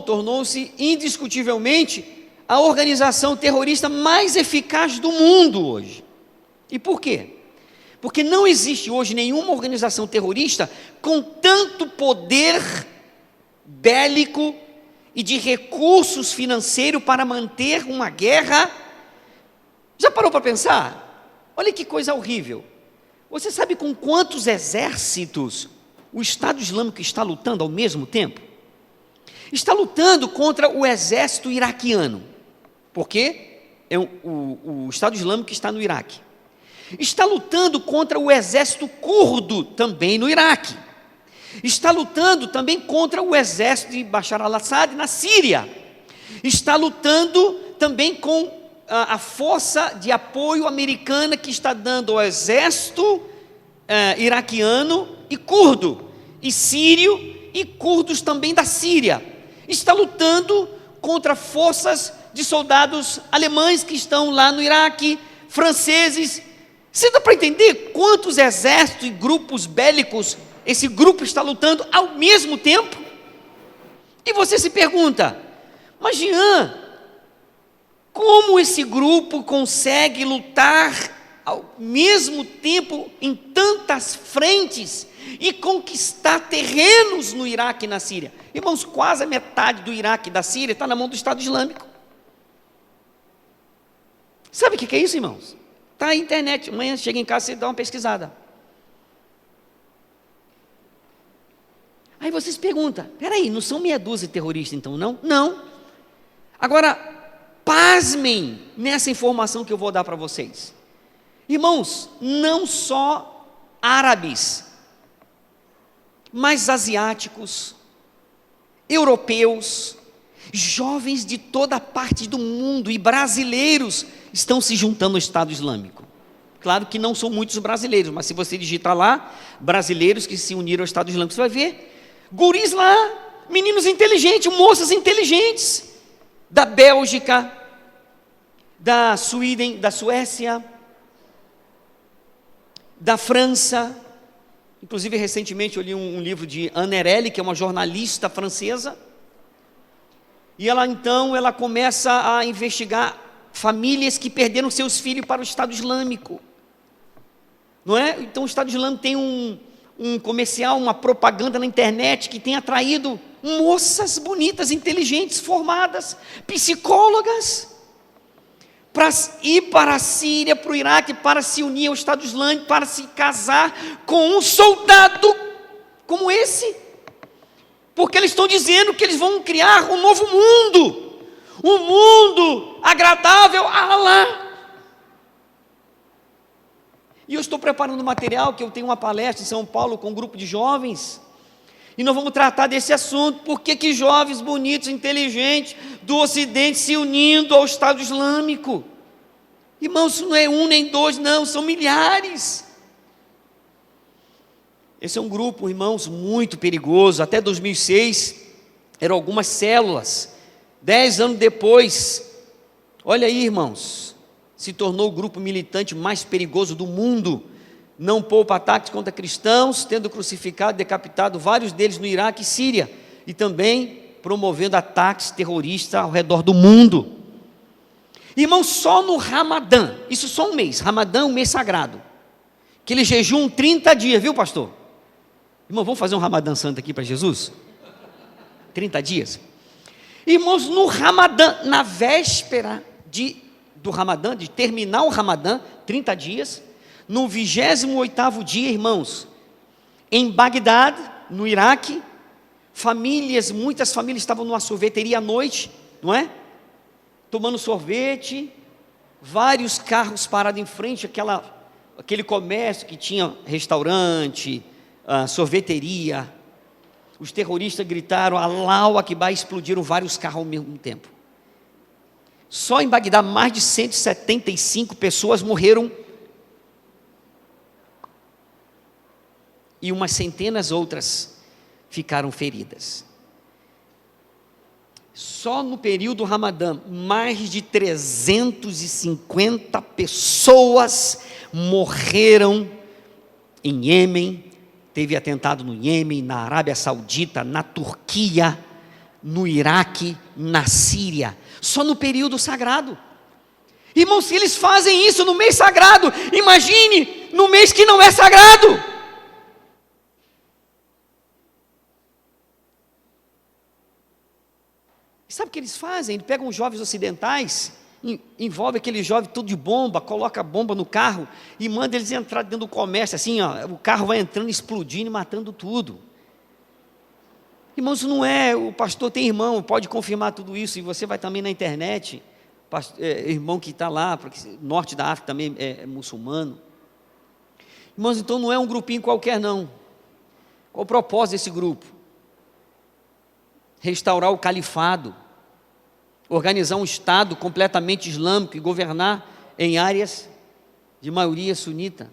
tornou-se indiscutivelmente a organização terrorista mais eficaz do mundo hoje. E por quê? Porque não existe hoje nenhuma organização terrorista com tanto poder bélico e de recursos financeiros para manter uma guerra. Já parou para pensar? Olha que coisa horrível. Você sabe com quantos exércitos o Estado Islâmico está lutando ao mesmo tempo? Está lutando contra o exército iraquiano, porque é o Estado Islâmico que está no Iraque. Está lutando contra o exército curdo, também no Iraque. Está lutando também contra o exército de Bashar al-Assad na Síria. Está lutando também com a força de apoio americana que está dando ao exército iraquiano e curdo, e sírio e curdos também da Síria. Está lutando contra forças de soldados alemães que estão lá no Iraque, franceses. Você dá para entender quantos exércitos e grupos bélicos esse grupo está lutando ao mesmo tempo? E você se pergunta, mas Jean, como esse grupo consegue lutar ao mesmo tempo em tantas frentes e conquistar terrenos no Iraque e na Síria? Irmãos, quase a metade do Iraque e da Síria está na mão do Estado Islâmico. Sabe o que é isso, irmãos? Está na internet, amanhã chega em casa e você dá uma pesquisada. Aí você se pergunta, peraí, não são meia dúzia de terroristas então, não? Não. Agora, pasmem nessa informação que eu vou dar para vocês. Irmãos, não só árabes, mas asiáticos, europeus, jovens de toda parte do mundo e brasileiros estão se juntando ao Estado Islâmico. Claro que não são muitos brasileiros, mas se você digitar lá, brasileiros que se uniram ao Estado Islâmico, você vai ver guris lá, meninos inteligentes, moças inteligentes, da Bélgica, da Suécia, da França. Inclusive, recentemente eu li um livro de Anne Erel, que é uma jornalista francesa, e ela começa a investigar famílias que perderam seus filhos para o Estado Islâmico, não é? Então o Estado Islâmico tem um comercial, uma propaganda na internet que tem atraído moças bonitas, inteligentes, formadas, psicólogas, para ir para a Síria, para o Iraque, para se unir ao Estado Islâmico, para se casar com um soldado como esse, porque eles estão dizendo que eles vão criar um novo mundo, um mundo agradável a Allah. E eu estou preparando material, que eu tenho uma palestra em São Paulo com um grupo de jovens, e nós vamos tratar desse assunto, por que jovens bonitos, inteligentes, do Ocidente se unindo ao Estado Islâmico. Irmãos, isso não é um nem dois, não, são milhares. Esse é um grupo, irmãos, muito perigoso. Até 2006, eram algumas células. 10 anos depois, olha aí, irmãos, se tornou o grupo militante mais perigoso do mundo. Não poupa ataques contra cristãos, tendo crucificado e decapitado vários deles no Iraque e Síria, e também promovendo ataques terroristas ao redor do mundo. Irmãos, só no Ramadã, isso só um mês, Ramadã é um mês sagrado, que eles jejuam 30 dias, viu, pastor? Irmão, vamos fazer um Ramadã santo aqui para Jesus? 30 dias. Irmãos, no Ramadã, na véspera do Ramadã, de terminar o Ramadã, 30 dias, no 28º dia, irmãos, em Bagdad, no Iraque, muitas famílias estavam numa sorveteria à noite, não é? Tomando sorvete, vários carros parados em frente àquele comércio que tinha restaurante, sorveteria. Os terroristas gritaram Allahu Akbar, e explodiram vários carros ao mesmo tempo. Só em Bagdá, mais de 175 pessoas morreram, e umas centenas outras ficaram feridas. Só no período do Ramadã, mais de 350 pessoas morreram em Iêmen. Teve atentado no Iêmen, na Arábia Saudita, na Turquia, no Iraque, na Síria. Só no período sagrado. Irmãos, se eles fazem isso no mês sagrado, imagine no mês que não é sagrado. E sabe o que eles fazem? Eles pegam os jovens ocidentais, envolve aquele jovem todo de bomba, coloca a bomba no carro e manda eles entrar dentro do comércio, assim, ó, o carro vai entrando, explodindo e matando tudo. Irmãos, não é, o pastor tem irmão, pode confirmar tudo isso, e você vai também na internet, irmão que está lá, porque norte da África também é muçulmano. Irmãos, então não é um grupinho qualquer não. Qual o propósito desse grupo? Restaurar o califado, organizar um Estado completamente islâmico e governar em áreas de maioria sunita.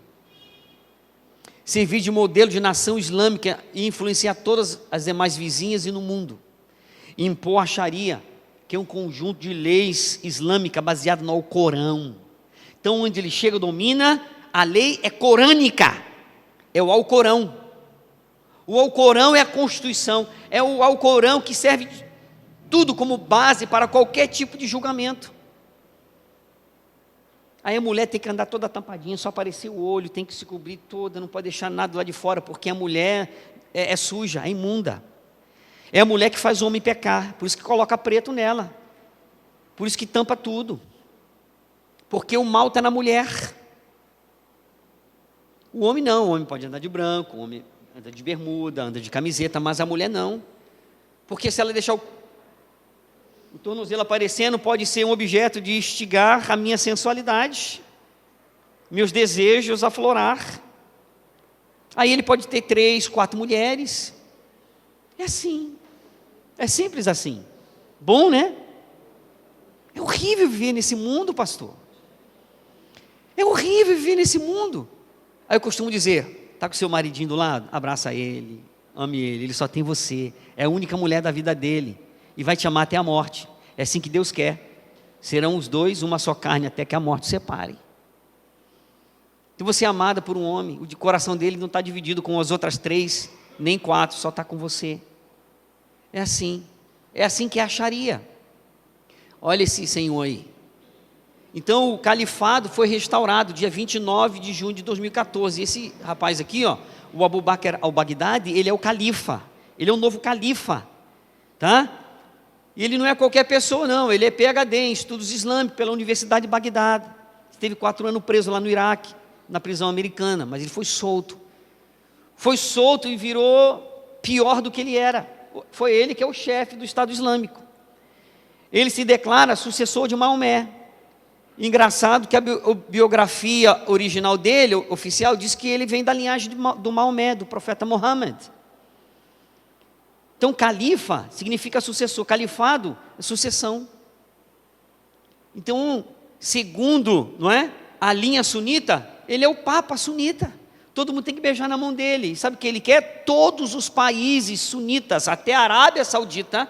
Servir de modelo de nação islâmica e influenciar todas as demais vizinhas e no mundo. Impor a Sharia, que é um conjunto de leis islâmicas baseado no Alcorão. Então, onde ele chega, domina, a lei é corânica, é o Alcorão. O Alcorão é a Constituição, é o Alcorão que serve tudo como base para qualquer tipo de julgamento. Aí a mulher tem que andar toda tampadinha, só aparecer o olho, tem que se cobrir toda, não pode deixar nada lá de fora, porque a mulher é suja, é imunda. É a mulher que faz o homem pecar, por isso que coloca preto nela, por isso que tampa tudo, porque o mal está na mulher. O homem não, o homem pode andar de branco, o homem anda de bermuda, anda de camiseta, mas a mulher não, porque se ela deixar o tornozelo aparecendo, pode ser um objeto de instigar a minha sensualidade, meus desejos aflorar. Aí ele pode ter 3, 4 mulheres. É assim, é simples assim. Bom, né? É horrível viver nesse mundo, pastor. É horrível viver nesse mundo. Aí eu costumo dizer, está com seu maridinho do lado? Abraça ele, ame ele, ele só tem você, é a única mulher da vida dele, e vai te amar até a morte, é assim que Deus quer, serão os dois uma só carne, até que a morte separe. Então você é amada por um homem, o de coração dele não está dividido com as outras 3, nem 4, só está com você. É assim que é a Sharia. Olha esse senhor aí. Então o califado foi restaurado dia 29 de junho de 2014, esse rapaz aqui, ó, o Abu Bakr al-Baghdadi, ele é o califa, ele é o novo califa, tá? E ele não é qualquer pessoa não, ele é PhD em estudos islâmicos pela Universidade de Bagdade, esteve 4 anos preso lá no Iraque, na prisão americana, mas ele foi solto e virou pior do que ele era. Foi ele que é o chefe do Estado Islâmico, ele se declara sucessor de Maomé. Engraçado que a biografia original dele, oficial, diz que ele vem da linhagem do Maomé, do profeta Muhammad. Então, califa significa sucessor, califado é sucessão. Então, segundo, não é, a linha sunita, ele é o papa sunita. Todo mundo tem que beijar na mão dele. E sabe o que ele quer? Todos os países sunitas, até a Arábia Saudita,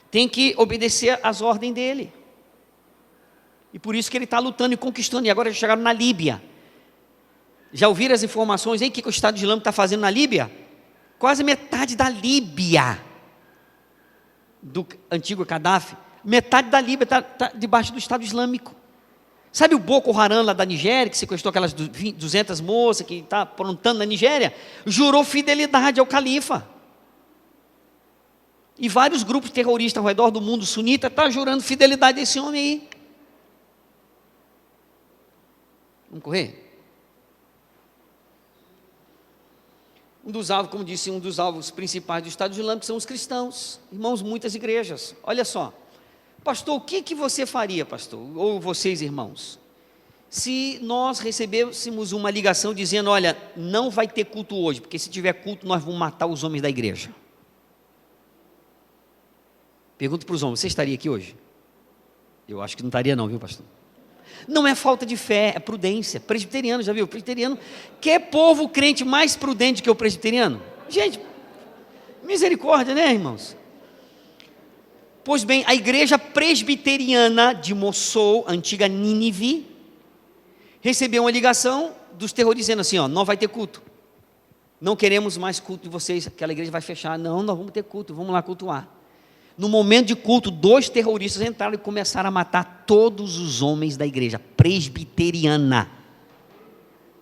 tem que obedecer às ordens dele. E por isso que ele está lutando e conquistando. E agora já chegaram na Líbia. Já ouviram as informações aí? O que o Estado Islâmico está fazendo na Líbia? Quase metade da Líbia, do antigo Gaddafi, metade da Líbia está debaixo do Estado Islâmico. Sabe o Boko Haram lá da Nigéria, que sequestrou aquelas 200 moças, que está aprontando na Nigéria? Jurou fidelidade ao califa. E vários grupos terroristas ao redor do mundo sunita estão jurando fidelidade a esse homem aí. Vamos correr? Um dos alvos, como disse, um dos alvos principais do Estado Islâmico são os cristãos. Irmãos, muitas igrejas. Olha só. Pastor, o que você faria, pastor? Ou vocês, irmãos? Se nós recebêssemos uma ligação dizendo, olha, não vai ter culto hoje, porque se tiver culto nós vamos matar os homens da igreja. Pergunto para os homens, você estaria aqui hoje? Eu acho que não estaria não, viu, pastor? Não é falta de fé, é prudência. Presbiteriano, já viu? Presbiteriano, quer povo crente mais prudente que o presbiteriano? Gente, misericórdia, né, irmãos? Pois bem, a igreja presbiteriana de Mossul, antiga Nínive, recebeu uma ligação dos terroristas dizendo assim, ó, não vai ter culto. Não queremos mais culto de vocês, aquela igreja vai fechar. Não, nós vamos ter culto, vamos lá cultuar. No momento de culto, 2 terroristas entraram e começaram a matar todos os homens da igreja presbiteriana.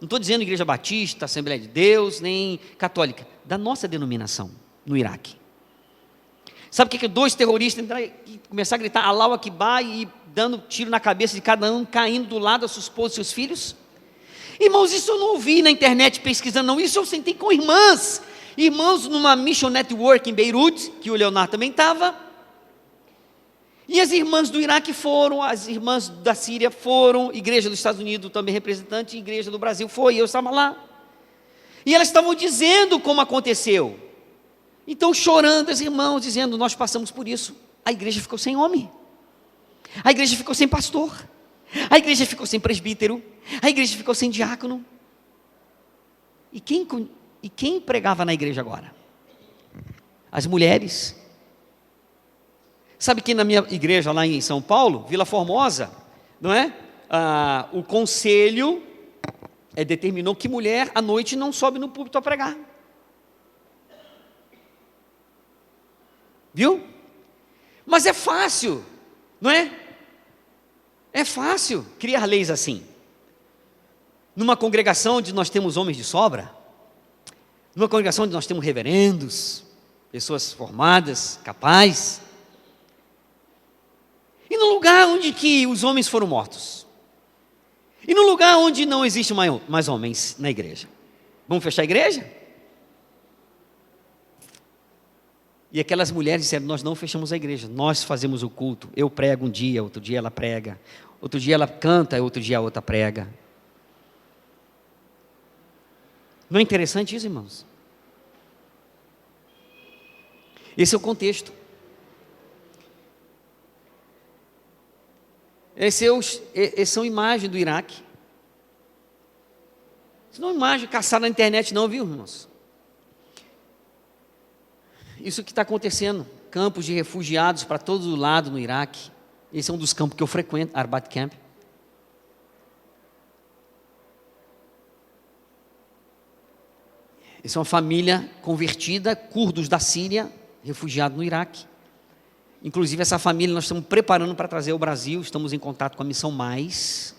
Não estou dizendo igreja batista, Assembleia de Deus, nem católica, da nossa denominação, no Iraque. Sabe o que é dois terroristas entrar e começar a gritar Allahu Akbar e dando tiro na cabeça de cada um, caindo do lado da sua esposa e seus filhos? Irmãos, isso eu não ouvi na internet pesquisando, não. Isso eu sentei com irmãos numa Mission Network em Beirute, que o Leonardo também estava. E as irmãs do Iraque foram, as irmãs da Síria foram, igreja dos Estados Unidos também representante, igreja do Brasil foi, eu estava lá. E elas estavam dizendo como aconteceu. Então chorando as irmãs, dizendo, nós passamos por isso. A igreja ficou sem homem. A igreja ficou sem pastor. A igreja ficou sem presbítero. A igreja ficou sem diácono. E quem pregava na igreja agora? As mulheres. Sabe que na minha igreja lá em São Paulo, Vila Formosa, não é? O conselho determinou que mulher à noite não sobe no púlpito a pregar. Viu? Mas é fácil, não é? É fácil criar leis assim. Numa congregação onde nós temos homens de sobra, numa congregação onde nós temos reverendos, pessoas formadas, capazes, e no lugar onde que os homens foram mortos, e no lugar onde não existe mais homens na igreja, vamos fechar a igreja? E aquelas mulheres disseram, nós não fechamos a igreja, nós fazemos o culto, eu prego um dia, outro dia ela prega, outro dia ela canta, outro dia a outra prega. Não é interessante isso, irmãos? Esse é o contexto. Esse são imagens do Iraque. Isso não é imagem caçada na internet não, viu, irmãos? Isso que está acontecendo, campos de refugiados para todo lado no Iraque. Esse é um dos campos que eu frequento, Arbat Camp. Essa é uma família convertida, curdos da Síria, refugiados no Iraque. Inclusive essa família nós estamos preparando para trazer ao Brasil, estamos em contato com a Missão Mais,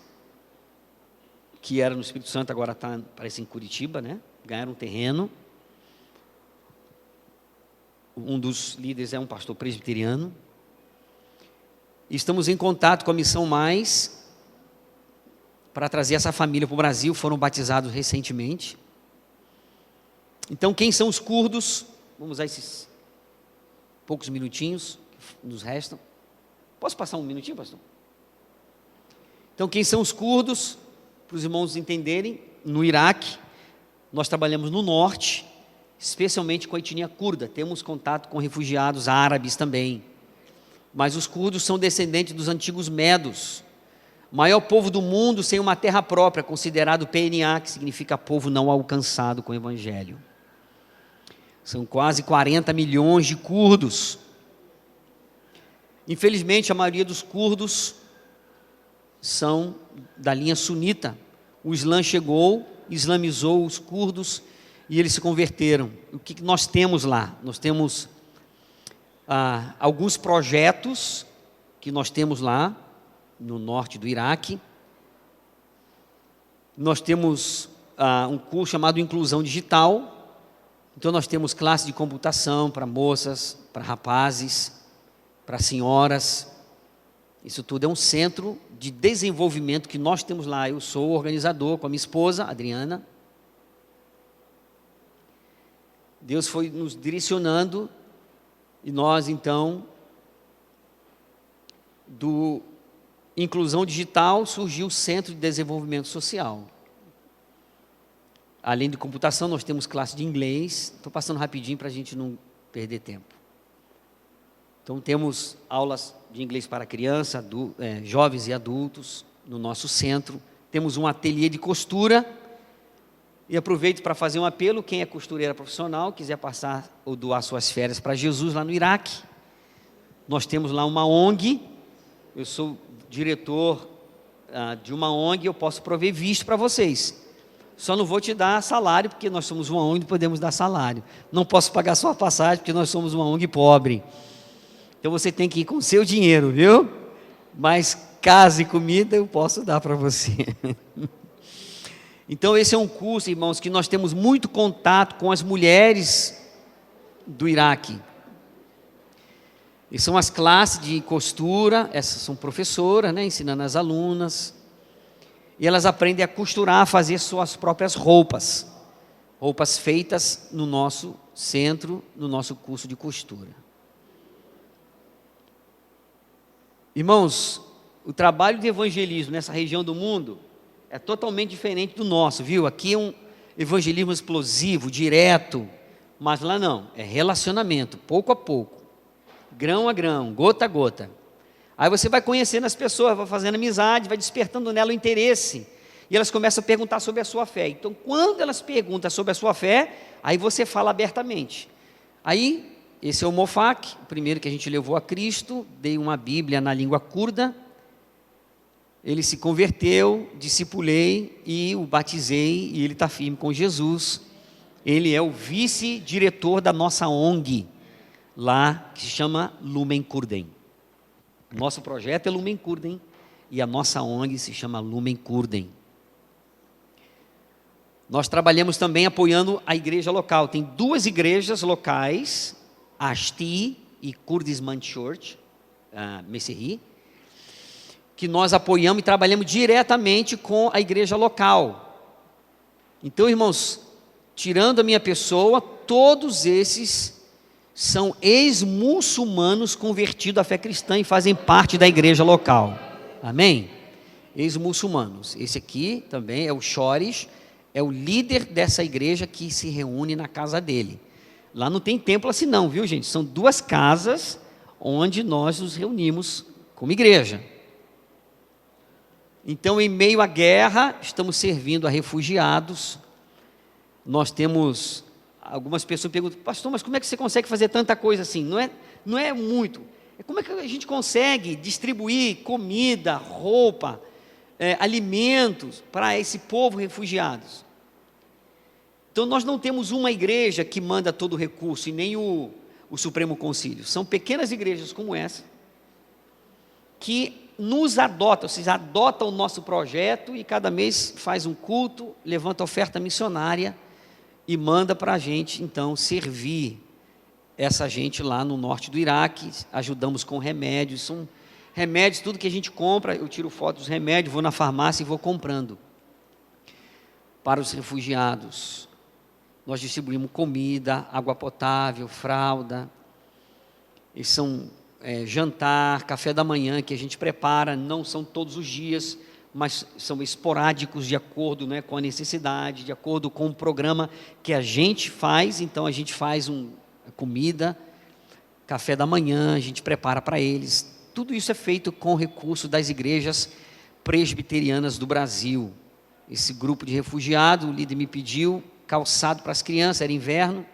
que era no Espírito Santo, agora está, parece em Curitiba, né? Ganharam um terreno. Um dos líderes é um pastor presbiteriano. Estamos em contato com a Missão Mais para trazer essa família para o Brasil, foram batizados recentemente. Então, quem são os curdos? Vamos usar esses poucos minutinhos que nos restam. Posso passar um minutinho, pastor? Então, quem são os curdos? Para os irmãos entenderem, no Iraque, nós trabalhamos no norte, especialmente com a etnia curda. Temos contato com refugiados árabes também. Mas os curdos são descendentes dos antigos medos, maior povo do mundo sem uma terra própria, considerado PNA, que significa povo não alcançado com o evangelho. São quase 40 milhões de curdos. Infelizmente, a maioria dos curdos são da linha sunita. O Islã chegou, islamizou os curdos e eles se converteram. O que nós temos lá? Nós temos alguns projetos que nós temos lá no norte do Iraque. Nós temos um curso chamado Inclusão Digital. Então nós temos classe de computação para moças, para rapazes, para senhoras. Isso tudo é um centro de desenvolvimento que nós temos lá. Eu sou organizador com a minha esposa, Adriana. Deus foi nos direcionando e nós então, do Inclusão Digital, surgiu o Centro de Desenvolvimento Social. Além de computação, nós temos classe de inglês. Estou passando rapidinho para a gente não perder tempo. Então, temos aulas de inglês para criança, jovens e adultos no nosso centro. Temos um ateliê de costura. E aproveito para fazer um apelo, quem é costureira profissional, quiser passar ou doar suas férias para Jesus lá no Iraque. Nós temos lá uma ONG. Eu sou diretor de uma ONG, eu posso prover visto para vocês. Só não vou te dar salário, porque nós somos uma ONG e podemos dar salário. Não posso pagar sua passagem, porque nós somos uma ONG pobre. Então você tem que ir com o seu dinheiro, viu? Mas casa e comida eu posso dar para você. Então esse é um curso, irmãos, que nós temos muito contato com as mulheres do Iraque. E são as classes de costura, essas são professoras, né, ensinando as alunas. E elas aprendem a costurar, a fazer suas próprias roupas. Roupas feitas no nosso centro, no nosso curso de costura. Irmãos, o trabalho de evangelismo nessa região do mundo é totalmente diferente do nosso, viu? Aqui é um evangelismo explosivo, direto, mas lá não, é relacionamento, pouco a pouco, grão a grão, gota a gota. Aí você vai conhecendo as pessoas, vai fazendo amizade, vai despertando nela o interesse, e elas começam a perguntar sobre a sua fé. Então, quando elas perguntam sobre a sua fé, aí você fala abertamente. Aí, esse é o Mofak, o primeiro que a gente levou a Cristo, dei uma Bíblia na língua curda, ele se converteu, discipulei e o batizei, e ele está firme com Jesus. Ele é o vice-diretor da nossa ONG, lá, que se chama Lumen Kurdem. Nosso projeto é Lumen Kurdem, e a nossa ONG se chama Lumen Kurdem. Nós trabalhamos também apoiando a igreja local. Tem 2 igrejas locais, Ashti e Kurdistan Church, Messeri, que nós apoiamos e trabalhamos diretamente com a igreja local. Então, irmãos, tirando a minha pessoa, todos esses são ex-muçulmanos convertidos à fé cristã e fazem parte da igreja local. Amém? Ex-muçulmanos. Esse aqui também é o Chores, é o líder dessa igreja que se reúne na casa dele. Lá não tem templo assim não, viu gente? São 2 casas onde nós nos reunimos como igreja. Então, em meio à guerra, estamos servindo a refugiados. Nós temos, algumas pessoas perguntam, pastor, mas como é que você consegue fazer tanta coisa assim? Não é muito. Como é que a gente consegue distribuir comida, roupa, alimentos para esse povo refugiados? Então, nós não temos uma igreja que manda todo o recurso, e nem o Supremo Concílio. São pequenas igrejas como essa, que nos adotam, ou seja, adotam o nosso projeto e cada mês faz um culto, levanta oferta missionária e manda para a gente, então, servir essa gente lá no norte do Iraque. Ajudamos com remédios, são remédios, tudo que a gente compra, eu tiro foto dos remédios, vou na farmácia e vou comprando para os refugiados. Nós distribuímos comida, água potável, fralda, e são jantar, café da manhã que a gente prepara, não são todos os dias, mas são esporádicos de acordo, né, com a necessidade, de acordo com o programa que a gente faz. Então a gente faz comida, café da manhã, a gente prepara para eles. Tudo isso é feito com recurso das igrejas presbiterianas do Brasil. Esse grupo de refugiados, o líder me pediu calçado para as crianças, era inverno,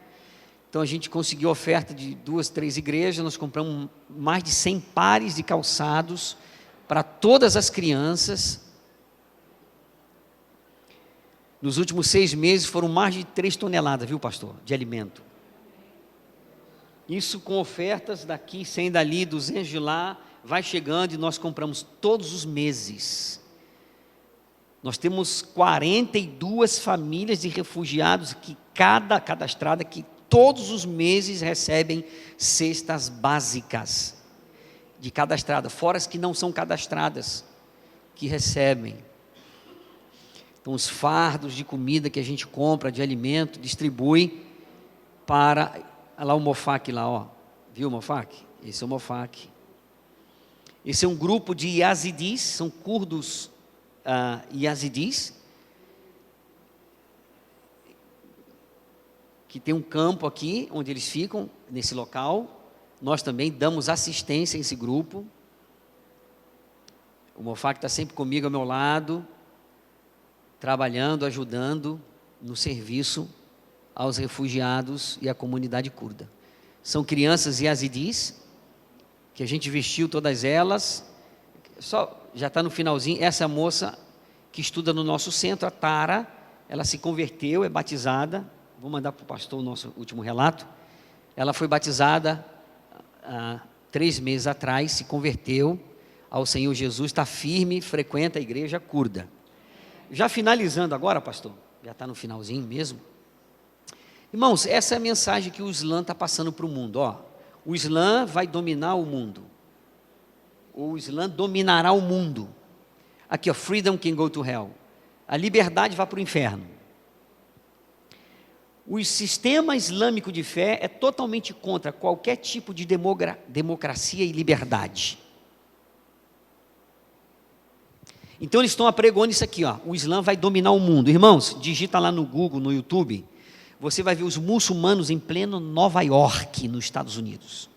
então a gente conseguiu oferta de 2, 3 igrejas, nós compramos mais de 100 pares de calçados para todas as crianças. Nos últimos 6 meses foram mais de 3 toneladas, viu pastor, de alimento. Isso com ofertas daqui, 100 dali, 200 de lá, vai chegando e nós compramos todos os meses. Nós temos 42 famílias de refugiados que cadastrada, que todos os meses recebem cestas básicas de cadastrada, fora as que não são cadastradas, que recebem. Então, os fardos de comida que a gente compra, de alimento, distribui para... Olha lá o Mofak lá, ó. Viu o Mofak? Esse é o Mofak. Esse é um grupo de Yazidis, são curdos Yazidis, que tem um campo aqui, onde eles ficam, nesse local. Nós também damos assistência a esse grupo. O Mofak está sempre comigo ao meu lado, trabalhando, ajudando no serviço aos refugiados e à comunidade curda. São crianças yazidis, que a gente vestiu todas elas, já está no finalzinho. Essa moça que estuda no nosso centro, a Tara, ela se converteu, é batizada, vou mandar para o pastor o nosso último relato. Ela foi batizada há 3 meses atrás, se converteu ao Senhor Jesus, está firme, frequenta a igreja curda. Já finalizando agora, pastor, já está no finalzinho mesmo. Irmãos, essa é a mensagem que o Islã está passando para o mundo. O Islã vai dominar o mundo. O Islã dominará o mundo. Aqui, ó, freedom can go to hell. A liberdade vai para o inferno. O sistema islâmico de fé é totalmente contra qualquer tipo de democracia e liberdade. Então eles estão apregoando isso aqui, ó. O Islã vai dominar o mundo. Irmãos, digita lá no Google, no YouTube, você vai ver os muçulmanos em pleno Nova York, nos Estados Unidos.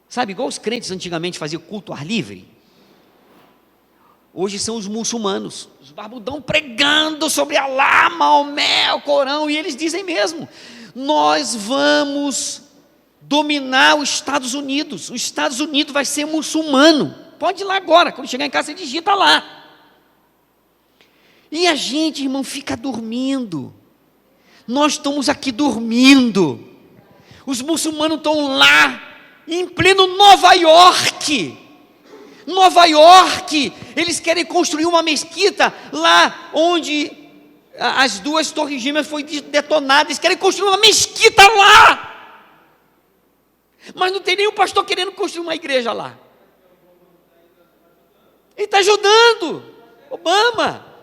Sabe, igual os crentes antigamente faziam culto ao ar livre? Hoje são os muçulmanos, os barbudão pregando sobre Alá, Maomé, o Corão, e eles dizem mesmo, nós vamos dominar os Estados Unidos vai ser muçulmano, pode ir lá agora, quando chegar em casa você digita lá. E a gente, irmão, fica dormindo, nós estamos aqui dormindo, os muçulmanos estão lá, em pleno Nova York, eles querem construir uma mesquita lá onde as duas torres gêmeas foram detonadas, eles querem construir uma mesquita lá, mas não tem nenhum pastor querendo construir uma igreja lá. Ele está ajudando, Obama.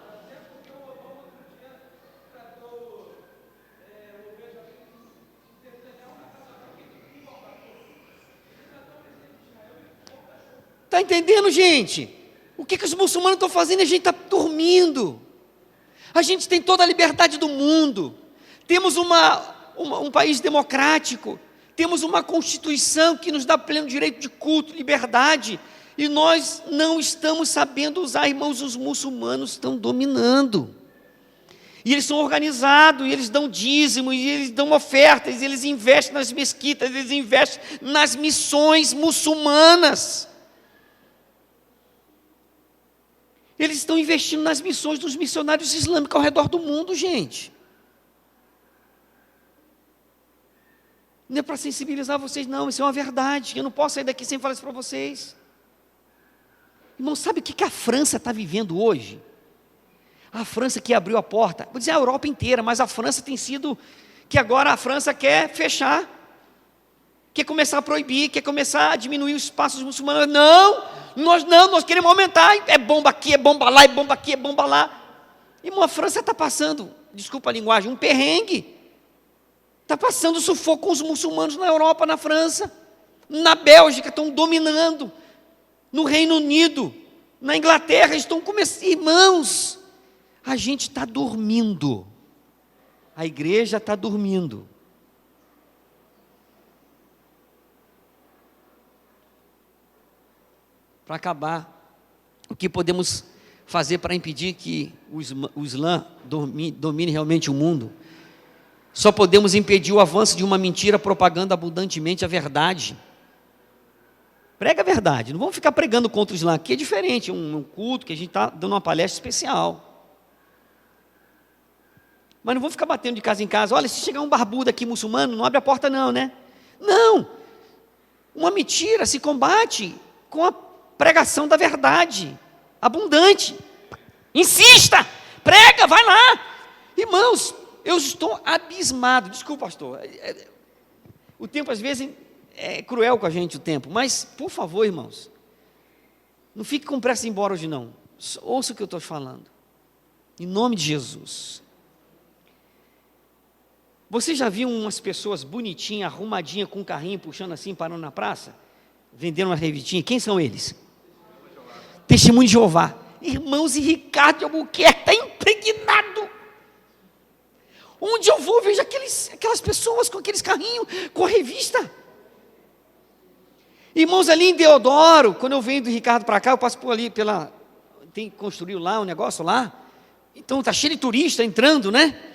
Está entendendo, gente? O que os muçulmanos estão fazendo? A gente está dormindo. A gente tem toda a liberdade do mundo. Temos um país democrático. Temos uma Constituição que nos dá pleno direito de culto, liberdade. E nós não estamos sabendo usar, irmãos, os muçulmanos estão dominando. E eles são organizados, e eles dão dízimo, e eles dão ofertas, e eles investem nas mesquitas, eles investem nas missões muçulmanas. Eles estão investindo nas missões dos missionários islâmicos ao redor do mundo, gente. Não é para sensibilizar vocês, não, isso é uma verdade. Eu não posso sair daqui sem falar isso para vocês. Irmão, sabe o que a França está vivendo hoje? A França que abriu a porta, vou dizer a Europa inteira, mas a França tem sido, que agora a França quer fechar, quer começar a proibir, quer começar a diminuir os espaços muçulmanos. Nós queremos aumentar, é bomba aqui, é bomba lá, é bomba aqui, é bomba lá. Irmão, a França está passando, desculpa a linguagem, um perrengue. Está passando sufoco com os muçulmanos na Europa, na França, na Bélgica, estão dominando, no Reino Unido, na Inglaterra, estão começando. Irmãos, a gente está dormindo, a igreja está dormindo. Para acabar, o que podemos fazer para impedir que o Islã domine realmente o mundo? Só podemos impedir o avanço de uma mentira propagando abundantemente a verdade. Prega a verdade, não vamos ficar pregando contra o Islã, aqui é diferente, um culto que a gente está dando uma palestra especial. Mas não vamos ficar batendo de casa em casa, olha, se chegar um barbudo aqui muçulmano, não abre a porta não, né? Não, uma mentira se combate com a pregação da verdade, abundante. Insista, prega, vai lá. Irmãos, eu estou abismado, desculpa pastor, o tempo às vezes é cruel com a gente o tempo, mas por favor irmãos, não fique com pressa de ir embora hoje não, ouça o que eu estou falando, em nome de Jesus. Você já viu umas pessoas bonitinhas, arrumadinhas, com um carrinho, puxando assim, parando na praça, vendendo uma revistinha? Quem são eles? Testemunho de Jeová. Irmãos, e Ricardo de Albuquerque está impregnado. Onde eu vou, vejo aquelas pessoas com aqueles carrinhos, com a revista. Irmãos, ali em Deodoro, quando eu venho do Ricardo para cá, eu passo por ali construiu lá um negócio lá, então está cheio de turista entrando, né?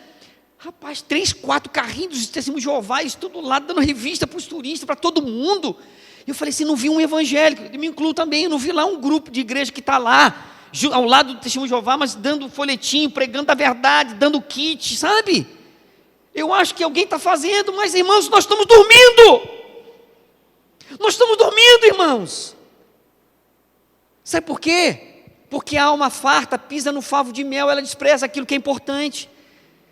Rapaz, 3, 4 carrinhos dos Testemunhos de Jeová, isso tudo lá, dando revista para os turistas, para todo mundo. Eu falei assim, não vi um evangélico, eu me incluo também, eu não vi lá um grupo de igreja que está lá, ao lado do Testemunho de Jeová, mas dando folhetinho, pregando a verdade, dando kit, sabe? Eu acho que alguém está fazendo, mas irmãos, nós estamos dormindo. Nós estamos dormindo, irmãos. Sabe por quê? Porque a alma farta pisa no favo de mel, ela despreza aquilo que é importante.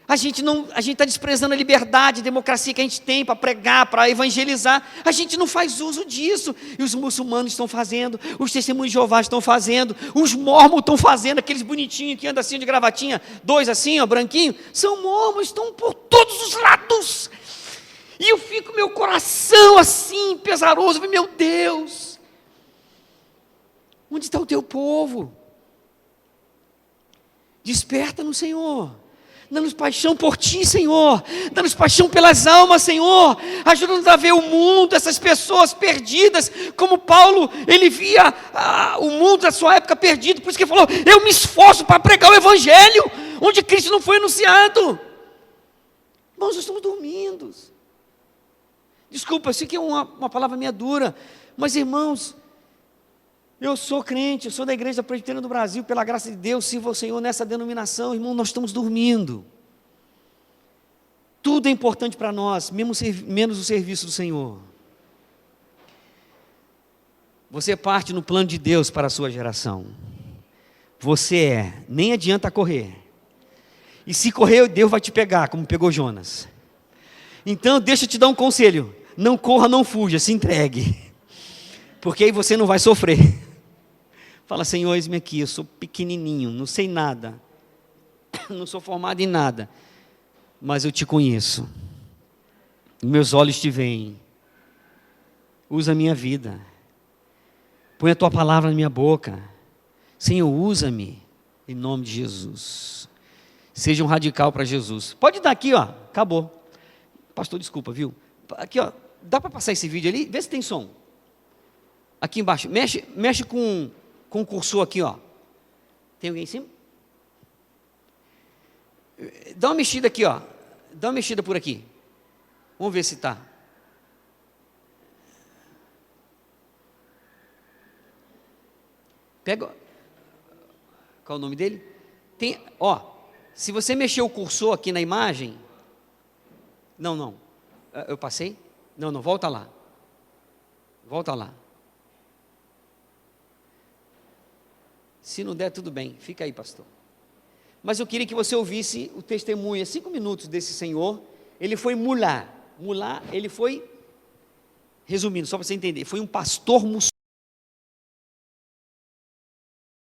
A gente está desprezando a liberdade, a democracia que a gente tem para pregar, para evangelizar. A gente não faz uso disso. E os muçulmanos estão fazendo, os testemunhos de Jeová estão fazendo, os mormons estão fazendo, aqueles bonitinhos que andam assim de gravatinha, dois assim, ó, branquinho. São mormons, estão por todos os lados. E eu fico, meu coração assim, pesaroso. Meu Deus, onde está o teu povo? Desperta no Senhor. Dá-nos paixão por Ti, Senhor. Dá-nos paixão pelas almas, Senhor. Ajuda-nos a ver o mundo, essas pessoas perdidas, como Paulo, ele via o mundo da sua época perdido. Por isso que ele falou, eu me esforço para pregar o Evangelho, onde Cristo não foi anunciado. Irmãos, nós estamos dormindo. Desculpa, eu sei que é uma palavra meio dura, mas irmãos, eu sou crente, eu sou da Igreja Presbiteriana do Brasil, pela graça de Deus, sirvo ao Senhor nessa denominação. Irmão, nós estamos dormindo. Tudo é importante para nós, menos o serviço do Senhor. Você é parte no plano de Deus para a sua geração. Você nem adianta correr. E se correr, Deus vai te pegar, como pegou Jonas. Então, deixa eu te dar um conselho. Não corra, não fuja, se entregue. Porque aí você não vai sofrer. Fala, Senhor, eis-me aqui, eu sou pequenininho, não sei nada, não sou formado em nada, mas eu te conheço, meus olhos te veem, usa a minha vida, põe a tua palavra na minha boca, Senhor, usa-me, em nome de Jesus, seja um radical para Jesus. Pode dar aqui, ó, acabou, pastor, desculpa, viu, aqui ó, dá para passar esse vídeo ali, vê se tem som, aqui embaixo, mexe com o cursor aqui, ó. Tem alguém em cima? Dá uma mexida aqui, ó. Dá uma mexida por aqui. Vamos ver se está. Pega. Qual é o nome dele? Tem, ó. Se você mexer o cursor aqui na imagem. Não. Eu passei? Não, volta lá. Volta lá. Se não der, tudo bem, fica aí, pastor. Mas eu queria que você ouvisse o testemunho, 5 minutos desse senhor. Ele foi mulá, ele foi, resumindo, só para você entender, foi um pastor muçulmano.